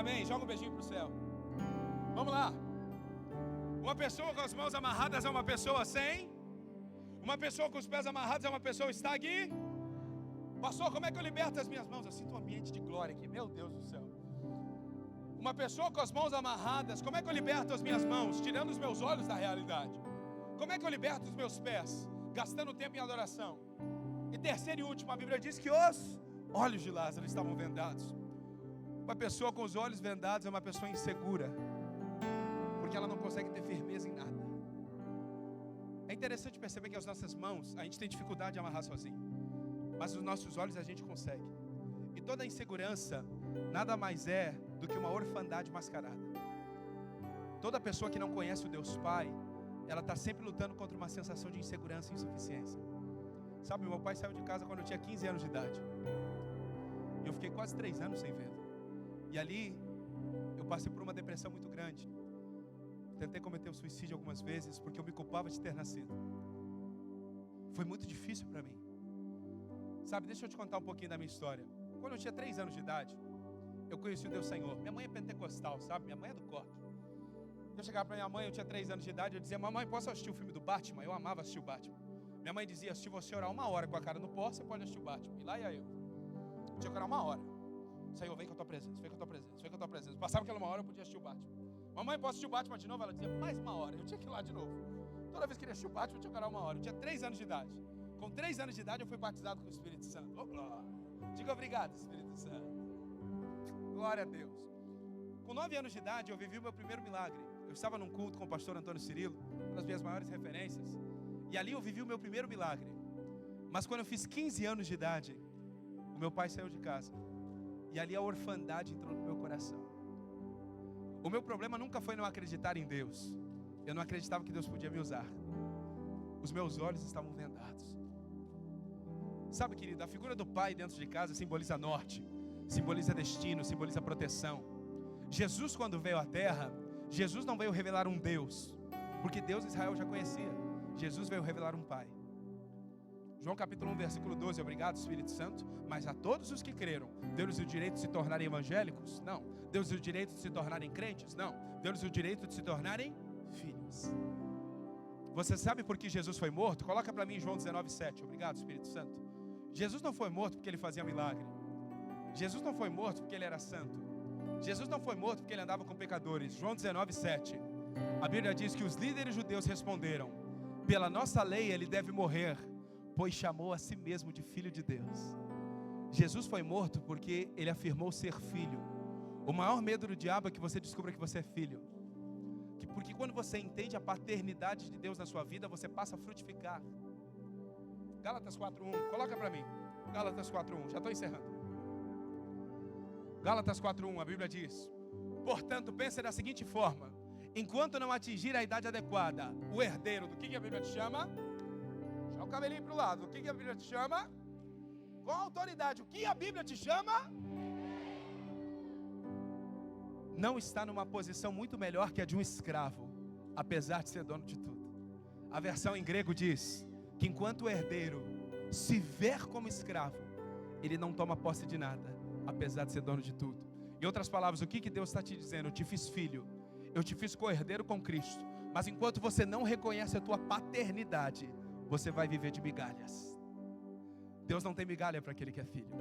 Amém, joga um beijinho pro céu. Vamos lá. Uma pessoa com as mãos amarradas é uma pessoa sem. Uma pessoa com os pés amarrados é uma pessoa estagui. Pastor, como é que eu liberto as minhas mãos? Eu sinto um ambiente de glória aqui, meu Deus do céu. Uma pessoa com as mãos amarradas, como é que eu liberto as minhas mãos? Tirando os meus olhos da realidade. Como é que eu liberto os meus pés? Gastando tempo em adoração. E terceiro e último, a Bíblia diz que os olhos de Lázaro estavam vendados. Uma pessoa com os olhos vendados é uma pessoa insegura, porque ela não consegue ter firmeza em nada. É interessante perceber que as nossas mãos, a gente tem dificuldade de amarrar sozinho, mas os nossos olhos a gente consegue. E toda insegurança nada mais é do que uma orfandade mascarada. Toda pessoa que não conhece o Deus Pai, ela está sempre lutando contra uma sensação de insegurança e insuficiência. Sabe, meu pai saiu de casa quando eu tinha 15 anos de idade. E eu fiquei quase 3 anos sem vê-lo. E ali, eu passei por uma depressão muito grande. Tentei cometer o suicídio algumas vezes, porque eu me culpava de ter nascido. Foi muito difícil para mim. Sabe, deixa eu te contar um pouquinho da minha história. Quando eu tinha 3 anos de idade, eu conheci o Deus Senhor. Minha mãe é pentecostal, sabe? Minha mãe é do corte. Eu chegava para minha mãe, eu tinha 3 anos de idade, eu dizia: mamãe, posso assistir o filme do Batman? Eu amava assistir o Batman. Minha mãe dizia: se você orar 1 hora com a cara no pó, você pode assistir o Batman. E lá ia eu. Tinha que orar 1 hora. Senhor, vem com a tua presença, vem com a tua presença, vem com a tua presença. Passava aquela 1 hora, eu podia assistir o Batman. Mamãe, posso assistir o Batman de novo? Ela dizia: mais 1 hora. Eu tinha que ir lá de novo. Toda vez que queria assistir o Batman, eu tinha que orar 1 hora. Eu tinha 3 anos de idade. Com 3 anos de idade, eu fui batizado com o Espírito Santo. Oh, glória. Diga obrigado, Espírito Santo. Glória a Deus. Com 9 anos de idade, eu vivi o meu primeiro milagre. Eu estava num culto com o pastor Antônio Cirilo, uma das minhas maiores referências. E ali eu vivi o meu primeiro milagre. Mas quando eu fiz 15 anos de idade, o meu pai saiu de casa. E ali a orfandade entrou no meu coração. O meu problema nunca foi não acreditar em Deus. Eu não acreditava que Deus podia me usar. Os meus olhos estavam vendados. Sabe, querido, a figura do pai dentro de casa simboliza norte, simboliza destino, simboliza proteção. Jesus, quando veio à terra, Jesus não veio revelar um Deus, porque Deus Israel já conhecia. Jesus veio revelar um pai. João capítulo 1, versículo 12, obrigado Espírito Santo. Mas a todos os que creram, deu-lhes o direito de se tornarem evangélicos? Não. Deu-lhes o direito de se tornarem crentes? Não. Deu-lhes o direito de se tornarem filhos. Você sabe por que Jesus foi morto? Coloca para mim João 19, 7, obrigado Espírito Santo. Jesus não foi morto porque ele fazia milagre. Jesus não foi morto porque ele era santo. Jesus não foi morto porque ele andava com pecadores. João 19, 7. A Bíblia diz que os líderes judeus responderam: pela nossa lei ele deve morrer, pois chamou a si mesmo de filho de Deus. Jesus foi morto porque ele afirmou ser filho. O maior medo do diabo é que você descubra que você é filho. Porque quando você entende a paternidade de Deus na sua vida, você passa a frutificar. Gálatas 4:1, coloca para mim. Gálatas 4:1, já estou encerrando. Gálatas 4:1, a Bíblia diz: portanto, pense da seguinte forma: enquanto não atingir a idade adequada, o herdeiro, do que a Bíblia te chama? Joga o cabelinho para o lado. O que a Bíblia te chama? Com autoridade, o que a Bíblia te chama? Não está numa posição muito melhor que a de um escravo, apesar de ser dono de tudo. A versão em grego diz que enquanto o herdeiro se ver como escravo, ele não toma posse de nada, apesar de ser dono de tudo. Em outras palavras, o que Deus está te dizendo? Eu te fiz filho, eu te fiz co-herdeiro com Cristo, mas enquanto você não reconhece a tua paternidade, você vai viver de migalhas. Deus não tem migalha para aquele que é filho.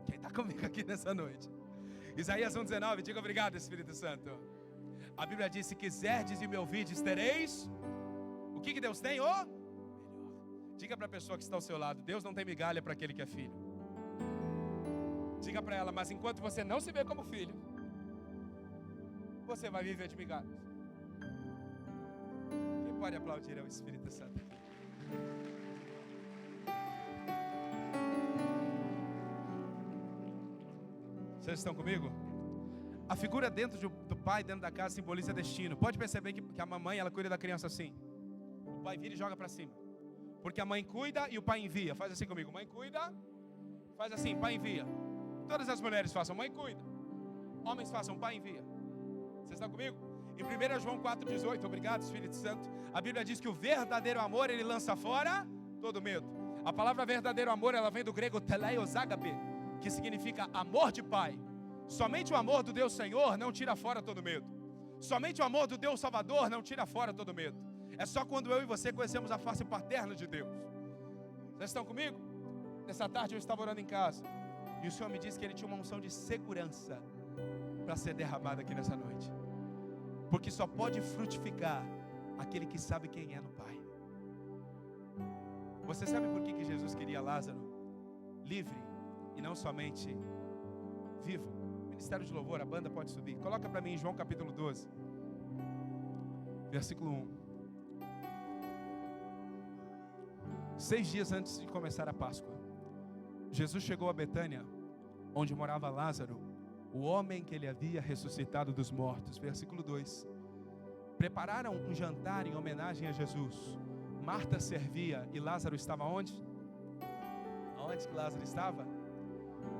Quem está comigo aqui nessa noite? Isaías 1:19, diga obrigado Espírito Santo. A Bíblia diz: se quiserdes e me ouvides, tereis. O que Deus tem? O melhor. Diga para a pessoa que está ao seu lado: Deus não tem migalha para aquele que é filho. Diga para ela: mas enquanto você não se vê como filho, você vai viver de migalhas. Quem pode aplaudir é o Espírito Santo. Vocês estão comigo? A figura dentro do pai, dentro da casa, simboliza destino. Pode perceber que a mamãe, ela cuida da criança assim. O pai vira e joga para cima. Porque a mãe cuida e o pai envia. Faz assim comigo: mãe cuida, faz assim, pai envia. Todas as mulheres façam: mãe cuida. Homens façam: pai envia. Vocês estão comigo? Em 1 João 4,18, obrigado Espírito Santo, a Bíblia diz que o verdadeiro amor, ele lança fora todo medo. A palavra verdadeiro amor, ela vem do grego teleios agape, que significa amor de pai. Somente o amor do Deus Senhor não tira fora todo medo. Somente o amor do Deus Salvador não tira fora todo medo. É só quando eu e você conhecemos a face paterna de Deus. Vocês estão comigo? Nessa tarde eu estava orando em casa, e o Senhor me disse que Ele tinha uma unção de segurança para ser derramada aqui nessa noite. Porque só pode frutificar aquele que sabe quem é no Pai. Você sabe por que Jesus queria Lázaro livre e não somente vivo? Ministério de louvor, a banda pode subir. Coloca para mim João capítulo 12, versículo 1. 6 dias antes de começar a Páscoa, Jesus chegou a Betânia, onde morava Lázaro, o homem que ele havia ressuscitado dos mortos. Versículo 2. Prepararam um jantar em homenagem a Jesus. Marta servia e Lázaro estava onde? Aonde que Lázaro estava?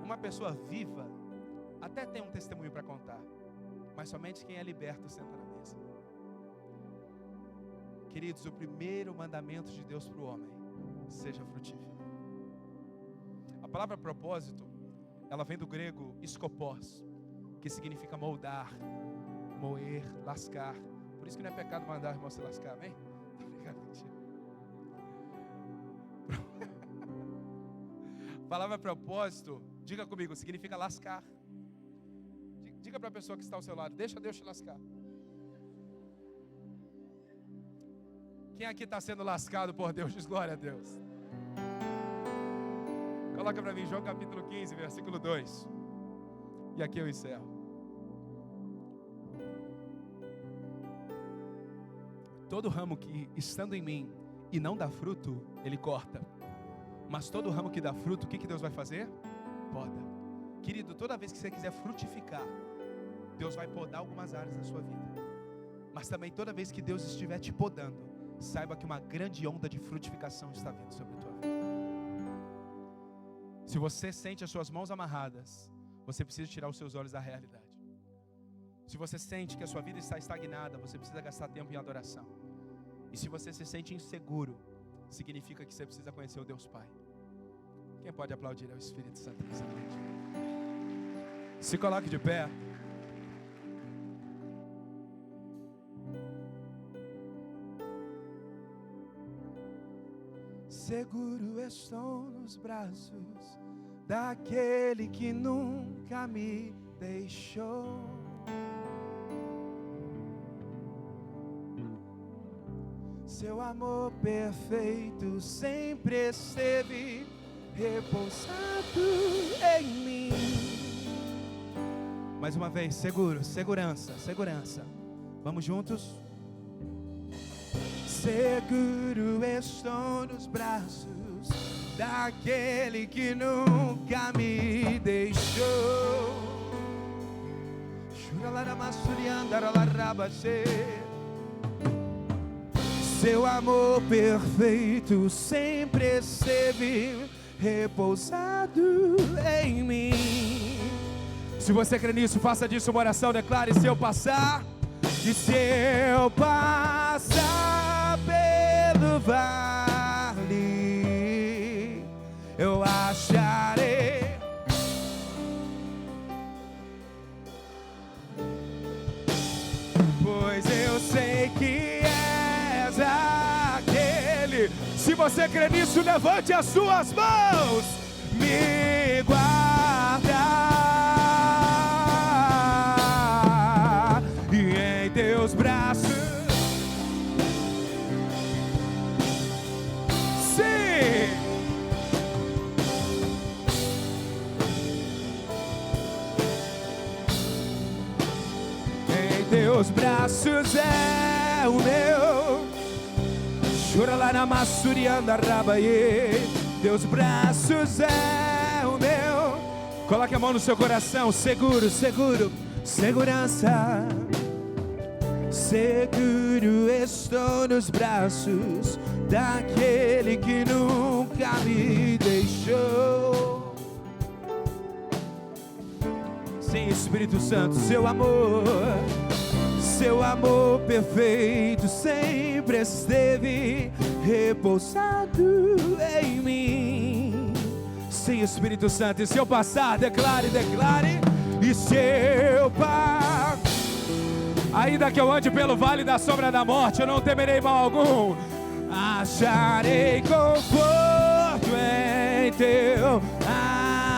Uma pessoa viva até tem um testemunho para contar, mas somente quem é liberto senta na mesa. Queridos, o primeiro mandamento de Deus para o homem: seja frutífero. A palavra propósito, ela vem do grego skopos, que significa moldar, moer, lascar. Por isso que não é pecado mandar o irmão se lascar, amém? Obrigado, mentira. A palavra propósito, diga comigo, significa lascar. Diga para a pessoa que está ao seu lado: deixa Deus te lascar. Quem aqui está sendo lascado por Deus, diz glória a Deus. Coloca para mim João capítulo 15, versículo 2. E aqui eu encerro. Todo ramo que estando em mim e não dá fruto, ele corta. Mas todo ramo que dá fruto, o que Deus vai fazer? Poda. Querido, toda vez que você quiser frutificar, Deus vai podar algumas áreas da sua vida. Mas também toda vez que Deus estiver te podando, saiba que uma grande onda de frutificação está vindo sobre a tua vida. Se você sente as suas mãos amarradas, você precisa tirar os seus olhos da realidade. Se você sente que a sua vida está estagnada, você precisa gastar tempo em adoração. E se você se sente inseguro, significa que você precisa conhecer o Deus Pai. Quem pode aplaudir ao Espírito Santo nessa noite? Se coloque de pé. Seguro estou nos braços daquele que nunca me deixou. Seu amor perfeito sempre esteve repousado em mim. Mais uma vez, segurança. Vamos juntos? Seguro estou nos braços daquele que nunca me deixou. Seu amor perfeito sempre esteve repousado em mim. Se você crê nisso, faça disso uma oração. Declare: se eu passar, e se eu passar pelo vale, eu acharei pois eu sei que és aquele. Se você crê nisso, levante as suas mãos. Me guarda e em teus braços. Sim. Em teus braços é o meu. Chora lá na massurianda rabaie. Teus braços é o meu. Coloque a mão no seu coração. Seguro, segurança. Seguro estou nos braços daquele que nunca me deixou. Sim, Espírito Santo, seu amor perfeito sempre esteve repousado em mim. Sim, Espírito Santo, e se eu passar, declare, e se eu passar, ainda que eu ande pelo vale da sombra da morte, eu não temerei mal algum. Acharei conforto em teu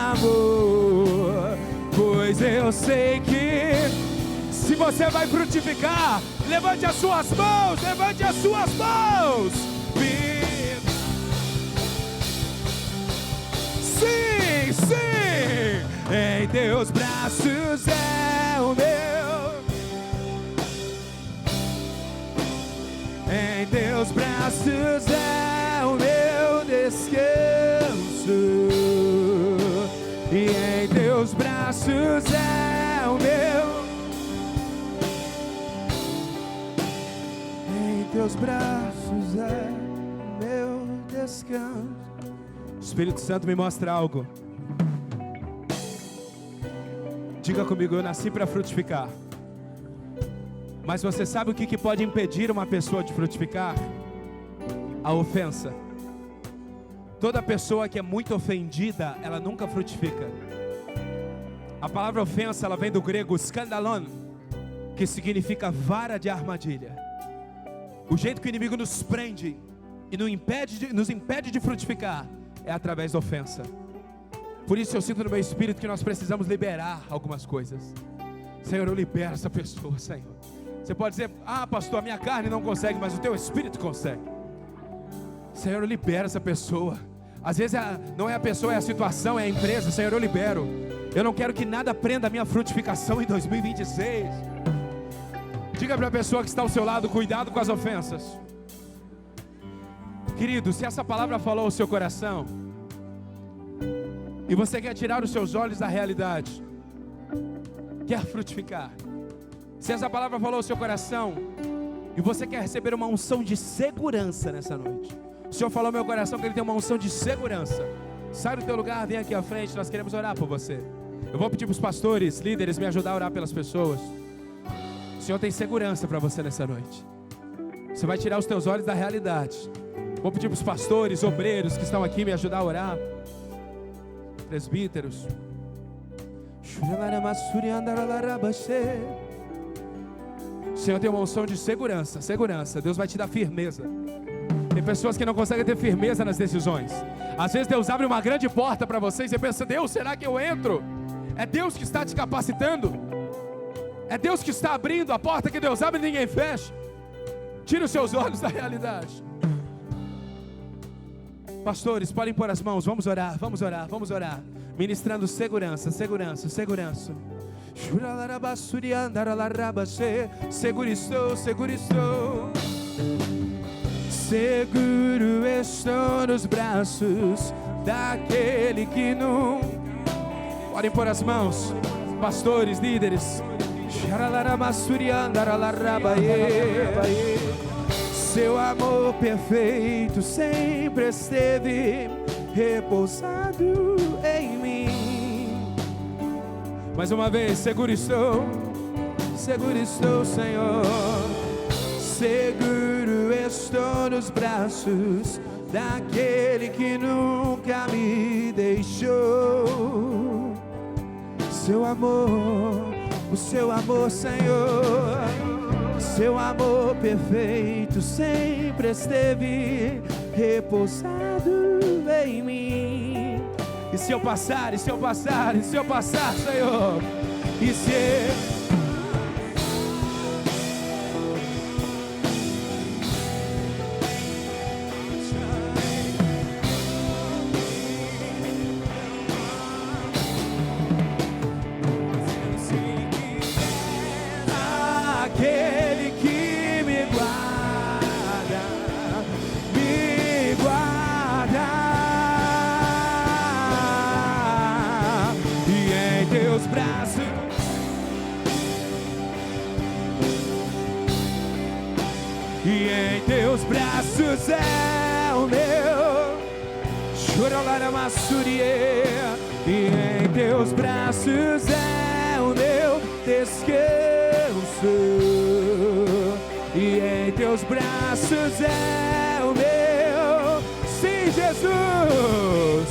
amor, pois eu sei que se você vai frutificar, levante as suas mãos, Sim, em teus braços é o meu. Em teus braços é o meu descanso. E em teus braços é o meu. Teus braços é meu descanso. Espírito Santo, me mostra algo. Diga comigo: eu nasci para frutificar. Mas você sabe o que pode impedir uma pessoa de frutificar? A ofensa. Toda pessoa que é muito ofendida, ela nunca frutifica. A palavra ofensa, ela vem do grego skandalon, que significa vara de armadilha. O jeito que o inimigo nos prende e nos impede de frutificar é através da ofensa. Por isso eu sinto no meu espírito que nós precisamos liberar algumas coisas. Senhor, eu libero essa pessoa, Senhor. Você pode dizer: ah, pastor, a minha carne não consegue, mas o teu espírito consegue. Senhor, eu libero essa pessoa. Às vezes não é a pessoa, é a situação, é a empresa. Senhor, eu libero. Eu não quero que nada prenda a minha frutificação em 2026. Diga para a pessoa que está ao seu lado: cuidado com as ofensas. Querido, se essa palavra falou ao seu coração, e você quer tirar os seus olhos da realidade, quer frutificar. Se essa palavra falou ao seu coração e você quer receber uma unção de segurança nessa noite, o Senhor falou ao meu coração que Ele tem uma unção de segurança. Sai do teu lugar, vem aqui à frente, nós queremos orar por você. Eu vou pedir para os pastores, líderes, me ajudar a orar pelas pessoas. O Senhor tem segurança para você nessa noite. Você vai tirar os teus olhos da realidade. Vou pedir para os pastores, obreiros que estão aqui me ajudar a orar. Presbíteros. O Senhor tem uma unção de segurança. Segurança. Deus vai te dar firmeza. Tem pessoas que não conseguem ter firmeza nas decisões. Às vezes Deus abre uma grande porta para você e você pensa: Deus, será que eu entro? É Deus que está te capacitando. É Deus que está abrindo a porta que Deus abre e ninguém fecha. Tira os seus olhos da realidade. Pastores, podem pôr as mãos. Vamos orar, vamos orar, vamos orar. Ministrando segurança, segurança, segurança. Seguro estou, seguro estou. Seguro estou nos braços daquele que não... Podem pôr as mãos. Pastores, líderes. Seu amor perfeito sempre esteve repousado em mim. Mais uma vez, seguro estou, Senhor. Seguro estou nos braços daquele que nunca me deixou. Seu amor, o seu amor, Senhor, seu amor perfeito sempre esteve repousado em mim. E se eu passar, e se eu passar, e se eu passar, Senhor, e se... braços é o meu chorolaramassurie, e em teus braços é o meu descanso, e em teus braços é o meu, sim, Jesus.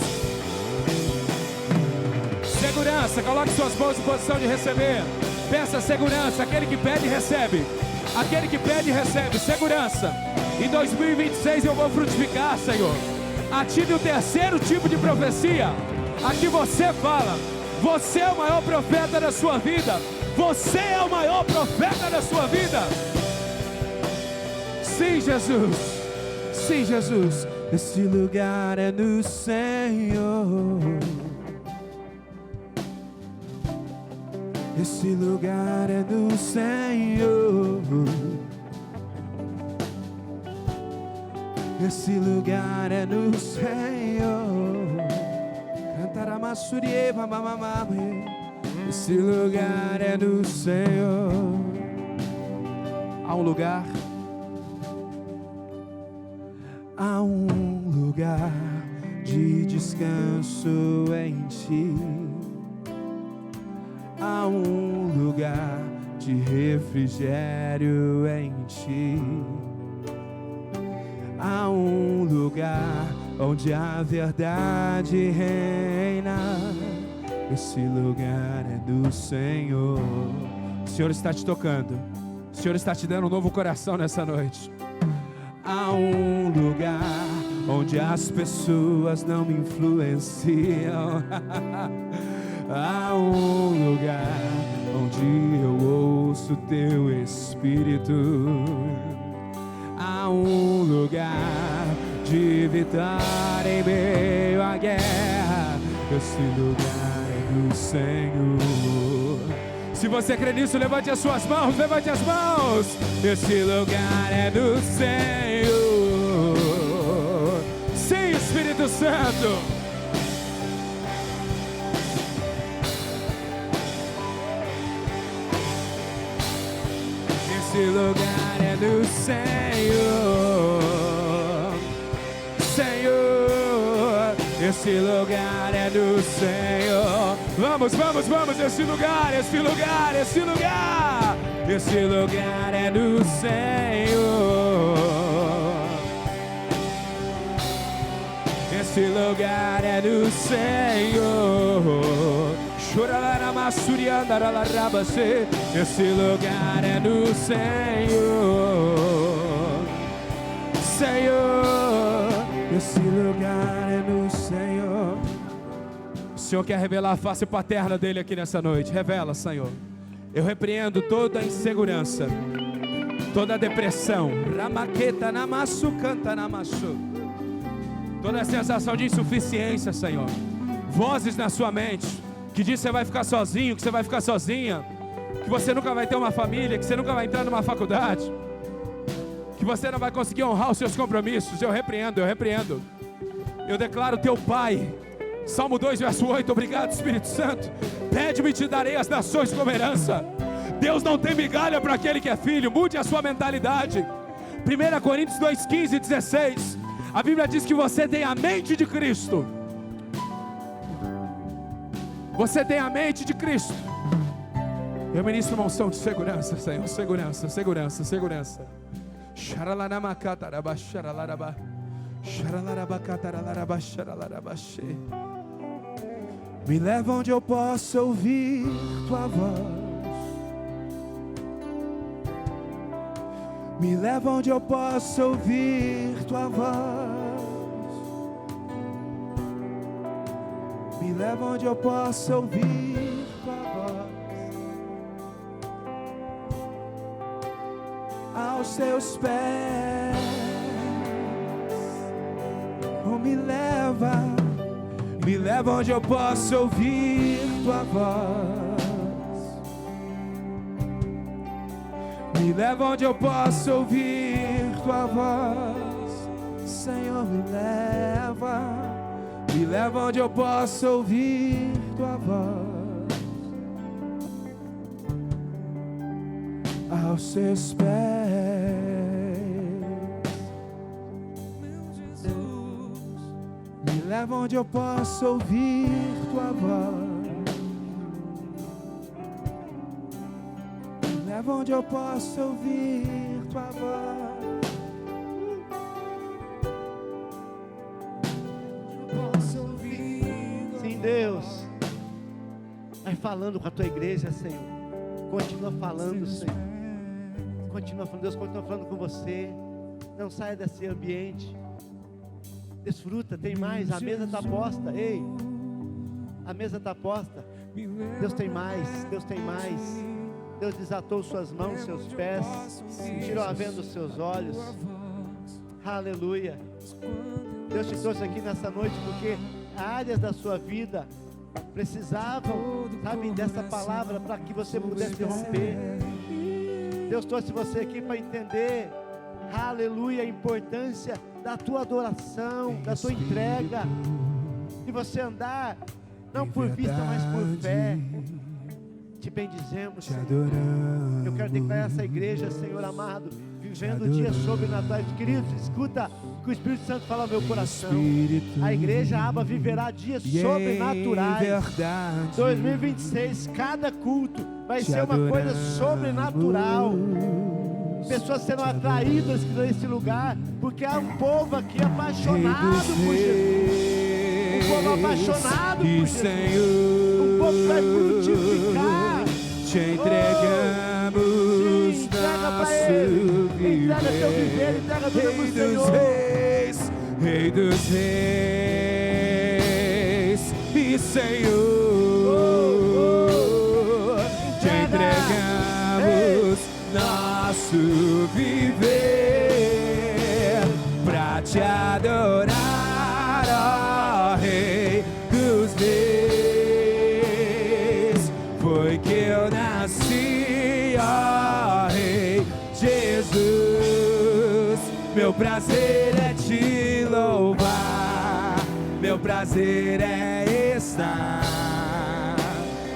Segurança, coloque suas mãos em posição de receber. Peça segurança, aquele que pede recebe. Aquele que pede recebe, segurança. Em 2026 eu vou frutificar, Senhor. Ative o terceiro tipo de profecia. Aqui você fala: você é o maior profeta da sua vida. Você é o maior profeta da sua vida. Sim, Jesus. Sim, Jesus. Esse lugar é no Senhor. Esse lugar é do Senhor. Esse lugar é do Senhor. Cantaramassuriê, mamamamame. Esse lugar é do Senhor. Há um lugar. Há um lugar de descanso em Ti. Há um lugar de refrigério em Ti. Há um lugar onde a verdade reina. Esse lugar é do Senhor. O Senhor está te tocando. O Senhor está te dando um novo coração nessa noite. Há um lugar onde as pessoas não me influenciam. Há um lugar onde eu ouço Teu Espírito. Há um lugar de vitória em meio à guerra. Esse lugar é do Senhor. Se você crê nisso, levante as suas mãos, levante as mãos. Esse lugar é do Senhor. Sim, Espírito Santo. esse lugar é do Senhor. Senhor, esse lugar é do Senhor. Vamos, vamos, vamos, esse lugar, esse lugar, esse lugar. Esse lugar é do Senhor. Esse lugar é do Senhor. Esse lugar é do Senhor. Senhor, esse lugar é do Senhor. O Senhor quer revelar a face paterna dele aqui nessa noite. Revela, Senhor. Eu repreendo toda a insegurança, toda a depressão, ramaqueta namassu, canta namassu, toda a sensação de insuficiência, Senhor. Vozes na sua mente que diz que você vai ficar sozinho, que você vai ficar sozinha, que você nunca vai ter uma família, que você nunca vai entrar numa faculdade, que você não vai conseguir honrar os seus compromissos. Eu repreendo, eu repreendo. Eu declaro teu Pai. Salmo 2, verso 8, obrigado, Espírito Santo. Pede-me e te darei as nações como herança. Deus não tem migalha para aquele que é filho. Mude a sua mentalidade. 1 Coríntios 2, 15 e 16. A Bíblia diz que você tem a mente de Cristo. Você tem a mente de Cristo. Eu ministro uma unção de segurança, Senhor. Segurança, segurança, segurança. Me leva onde eu possa ouvir tua voz. Me leva onde eu possa ouvir tua voz. Me leva onde eu possa ouvir tua voz. Aos teus pés. Oh, me leva onde eu possa ouvir tua voz. Me leva onde eu possa ouvir tua voz. Senhor, me leva onde eu possa ouvir tua voz. Aos seus pés. Me leva onde eu possa ouvir tua voz. Me leva onde eu possa ouvir tua voz. Eu posso ouvir. Sim, Deus. Vai falando com a tua igreja, Senhor. Continua falando, Senhor. Continua falando, Deus continua falando com você. Não saia desse ambiente. Desfruta, tem mais, a mesa está posta. Ei, a mesa está posta. Deus tem mais, Deus tem mais. Deus desatou suas mãos, seus pés, tirou a venda dos seus olhos. Aleluia. Deus te trouxe aqui nessa noite porque áreas da sua vida precisavam, sabe, dessa palavra para que você pudesse romper. Deus trouxe você aqui para entender, aleluia, a importância da tua adoração, da tua entrega, de você andar não por vista, mas por fé. Te bendizemos, Senhor. Eu quero declarar essa igreja, Senhor amado, vivendo dias sobrenaturais. Queridos, escuta o que o Espírito Santo fala ao meu coração. A igreja Aba viverá dias sobrenaturais. 2026, cada culto vai ser uma coisa sobrenatural. Pessoas serão atraídas nesse lugar, porque há um povo aqui apaixonado por Jesus. Um povo apaixonado por Jesus. Um povo que vai frutificar. Te entregamos nosso viver. Entrega teu viver, entrega tudo pro Senhor. Rei dos reis e Senhor. Te entregamos nosso viver pra te adorar, ó Rei dos reis. Foi que eu nasci, ó Rei Jesus. Meu prazer é te louvar, meu prazer é estar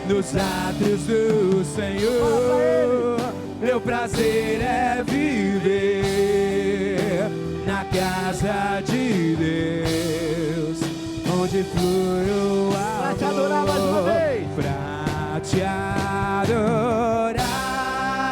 nos átrios do Senhor. meu prazer é viver na casa de Deus, onde flui o amor. Pra te adorar mais uma vez. Pra te adorar,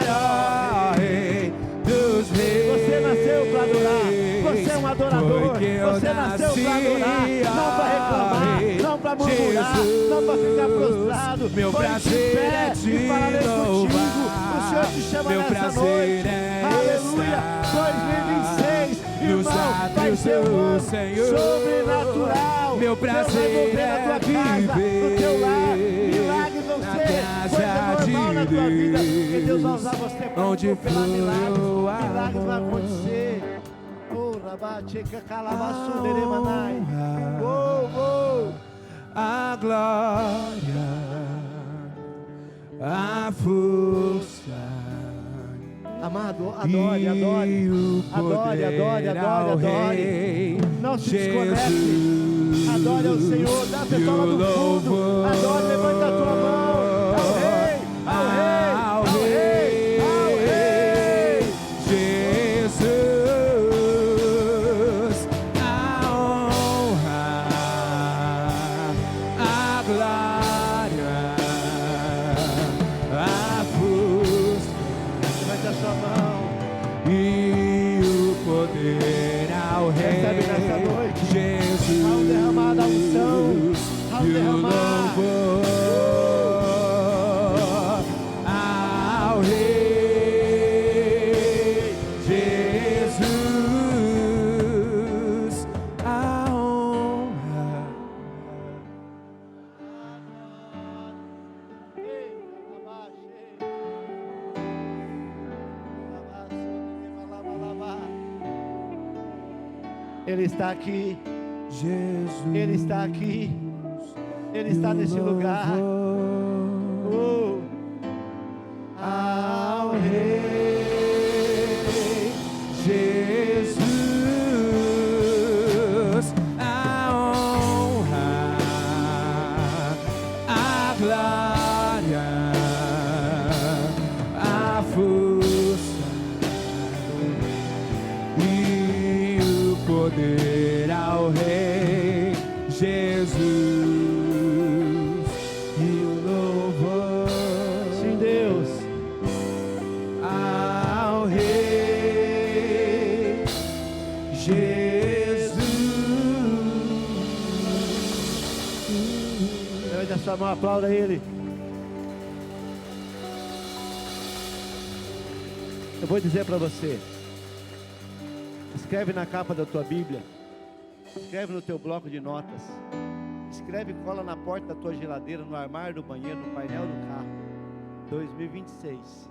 ó Rei dos Reis. Você nasceu pra adorar. Você é um adorador. Você nasceu pra adorar. Não pra reclamar, não pra murmurar, não pra ficar prostrado. Meu prazer é te e falarei contigo. O Senhor te chama meu nessa prazer noite. é Aleluia. 2026, irmão, vai ser um ano sobrenatural. Meu prazer Deus vai mover na tua casa, no teu lar. Milagres vão ser coisa normal na tua vida, porque Deus vai usar você para operar milagres. Milagres vão acontecer. A glória, a força, amado, adore, adore, adore, adore, adore, adore. Não se desconecte. Adore ao Senhor, dá a pessoa lá do fundo. Adore, levanta a tua mão. Ao Rei, ao Rei, ao Rei, ao Rei. Jesus, a honra, a glória, a força. Levanta a sua mão. E o poder ao Rei. Recebe nessa noite. Jesus, Há um derramar da unção. Há um e o derramar. louvor ao Rei. Jesus, a honra. Ele está aqui, Jesus, Ele está aqui, Ele está nesse lugar. Oh, ao Rei Jesus, a honra, a glória, a força e o poder ao Rei Jesus e o louvor. Sim, Deus. Ao Rei Jesus. Levante a sua mão, aplauda Ele. Eu vou dizer para você. Escreve na capa da tua Bíblia. Escreve no teu bloco de notas. Escreve e cola na porta da tua geladeira, no armário do banheiro, no painel do carro. 2026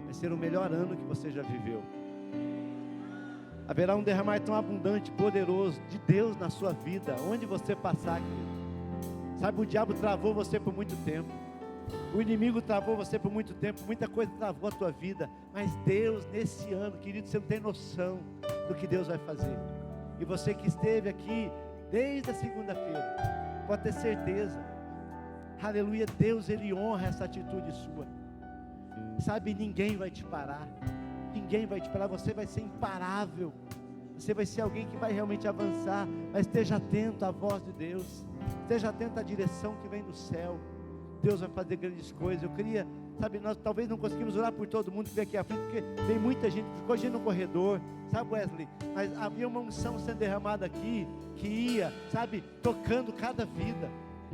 vai ser o melhor ano que você já viveu. Haverá um derramar tão abundante, poderoso de Deus na sua vida, onde você passar, querido. Sabe, o diabo travou você por muito tempo. O inimigo travou você por muito tempo. Muita coisa travou a tua vida. Mas Deus, nesse ano, querido, você não tem noção do que Deus vai fazer. E você que esteve aqui desde a segunda-feira, pode ter certeza. Aleluia, Deus, Ele honra essa atitude sua. Sabe, ninguém vai te parar. Ninguém vai te parar, você vai ser imparável. Você vai ser alguém que vai realmente avançar. Mas esteja atento à voz de Deus. Esteja atento à direção que vem do céu. Deus vai fazer grandes coisas. Eu queria, sabe, nós talvez não conseguimos orar por todo mundo que veio aqui à frente, porque tem muita gente, ficou gente no corredor, sabe, Wesley? Mas havia uma unção sendo derramada aqui, que ia, sabe, tocando cada vida.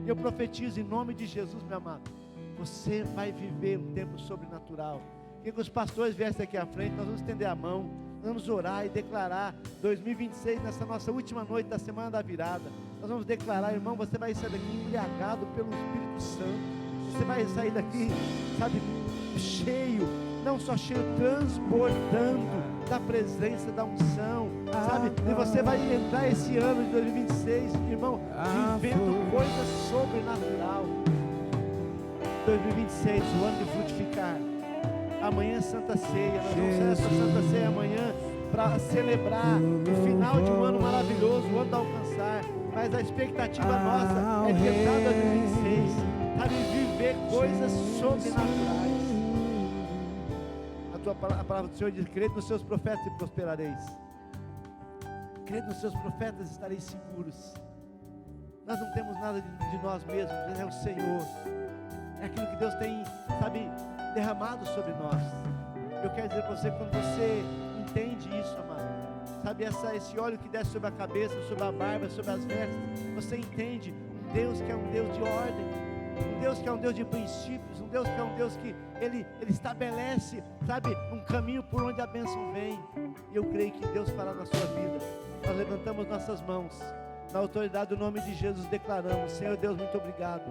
Eu profetizo em nome de Jesus, meu amado, você vai viver um tempo sobrenatural. Queria que os pastores viessem aqui à frente, nós vamos estender a mão, vamos orar e declarar 2026, nessa nossa última noite da semana da virada. Nós vamos declarar, irmão, você vai sair daqui embriagado pelo Espírito Santo. Você vai sair daqui, sabe, cheio, não só cheio, transbordando da presença, da unção, sabe? E você vai entrar esse ano de 2026, irmão, vivendo coisas sobrenatural. 2026, o ano de frutificar. Amanhã é Santa Ceia, nós vamos fazer essa Santa Ceia amanhã para celebrar o final de um ano maravilhoso, o ano de alcançar. Mas a expectativa nossa é que entrar em 2026, sabe, viver coisas sobrenaturais. a palavra do Senhor diz: crede nos seus profetas e prosperareis. Crede nos seus profetas e estareis seguros. Nós não temos nada de nós mesmos, é o Senhor. É aquilo que Deus tem, sabe, derramado sobre nós. Eu quero dizer para você, quando você entende isso, amado, sabe, esse óleo que desce sobre a cabeça, sobre a barba, sobre as vestes, você entende um Deus que é um Deus de ordem, um Deus que é um Deus de princípios, um Deus que é um Deus que Ele estabelece, sabe, um caminho por onde a bênção vem. E eu creio que Deus fará na sua vida. Nós levantamos nossas mãos, na autoridade do nome de Jesus declaramos: Senhor Deus, muito obrigado,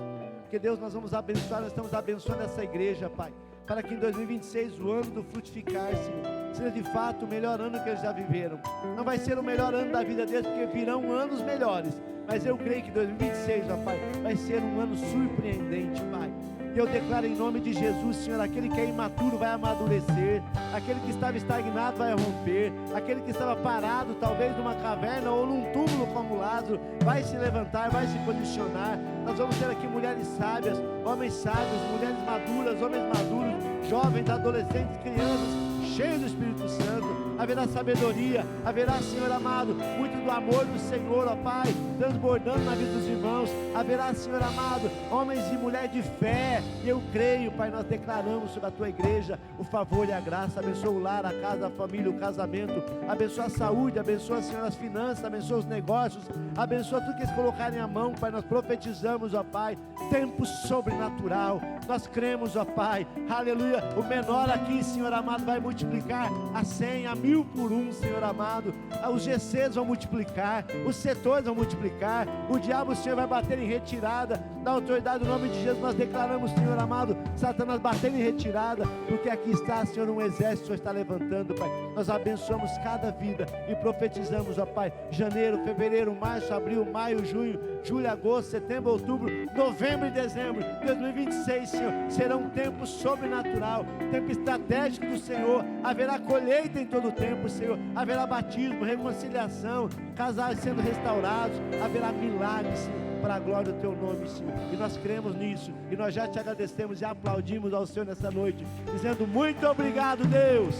porque Deus, nós vamos abençoar, nós estamos abençoando essa igreja, Pai, para que em 2026, o ano do frutificar, Senhor, seja de fato o melhor ano que eles já viveram. Não vai ser o melhor ano da vida deles, porque virão anos melhores, mas eu creio que 2026, ó Pai, vai ser um ano surpreendente, Pai. E eu declaro em nome de Jesus, Senhor, aquele que é imaturo vai amadurecer, aquele que estava estagnado vai romper, aquele que estava parado, talvez numa caverna ou num túmulo como Lázaro, vai se levantar, vai se posicionar. Nós vamos ter aqui mulheres sábias, homens sábios, mulheres maduras, homens maduros, jovens, adolescentes, crianças, cheios do Espírito Santo. Haverá sabedoria, haverá, Senhor amado, muito do amor do Senhor, ó Pai, transbordando na vida dos irmãos. Haverá, Senhor amado, homens e mulheres de fé. E eu creio, Pai, nós declaramos sobre a Tua igreja o favor e a graça. Abençoa o lar, a casa, a família, o casamento. Abençoa a saúde, abençoa, Senhor, as finanças, abençoa os negócios, abençoa tudo que eles colocarem à mão, Pai. Nós profetizamos, ó Pai, tempo sobrenatural. Nós cremos, ó Pai, aleluia. O menor aqui, Senhor amado, vai multiplicar a 100, a 1000 por 1, Senhor amado. Os GCs vão multiplicar, os setores vão multiplicar. O diabo, Senhor, vai bater em retirada. Na autoridade do nome de Jesus, nós declaramos, Senhor amado, Satanás batendo em retirada, porque aqui está, Senhor, um exército, o Senhor está levantando, Pai. Nós abençoamos cada vida e profetizamos, ó Pai, janeiro, fevereiro, março, abril, maio, junho, julho, agosto, setembro, outubro, novembro e dezembro, 2026, Senhor, será um tempo sobrenatural, tempo estratégico do Senhor. Haverá colheita em todo o tempo, Senhor. Haverá batismo, reconciliação, casais sendo restaurados. Haverá milagres, Senhor, para a glória do Teu nome, Senhor. E nós cremos nisso. E nós já Te agradecemos e aplaudimos ao Senhor nessa noite, dizendo: muito obrigado, Deus.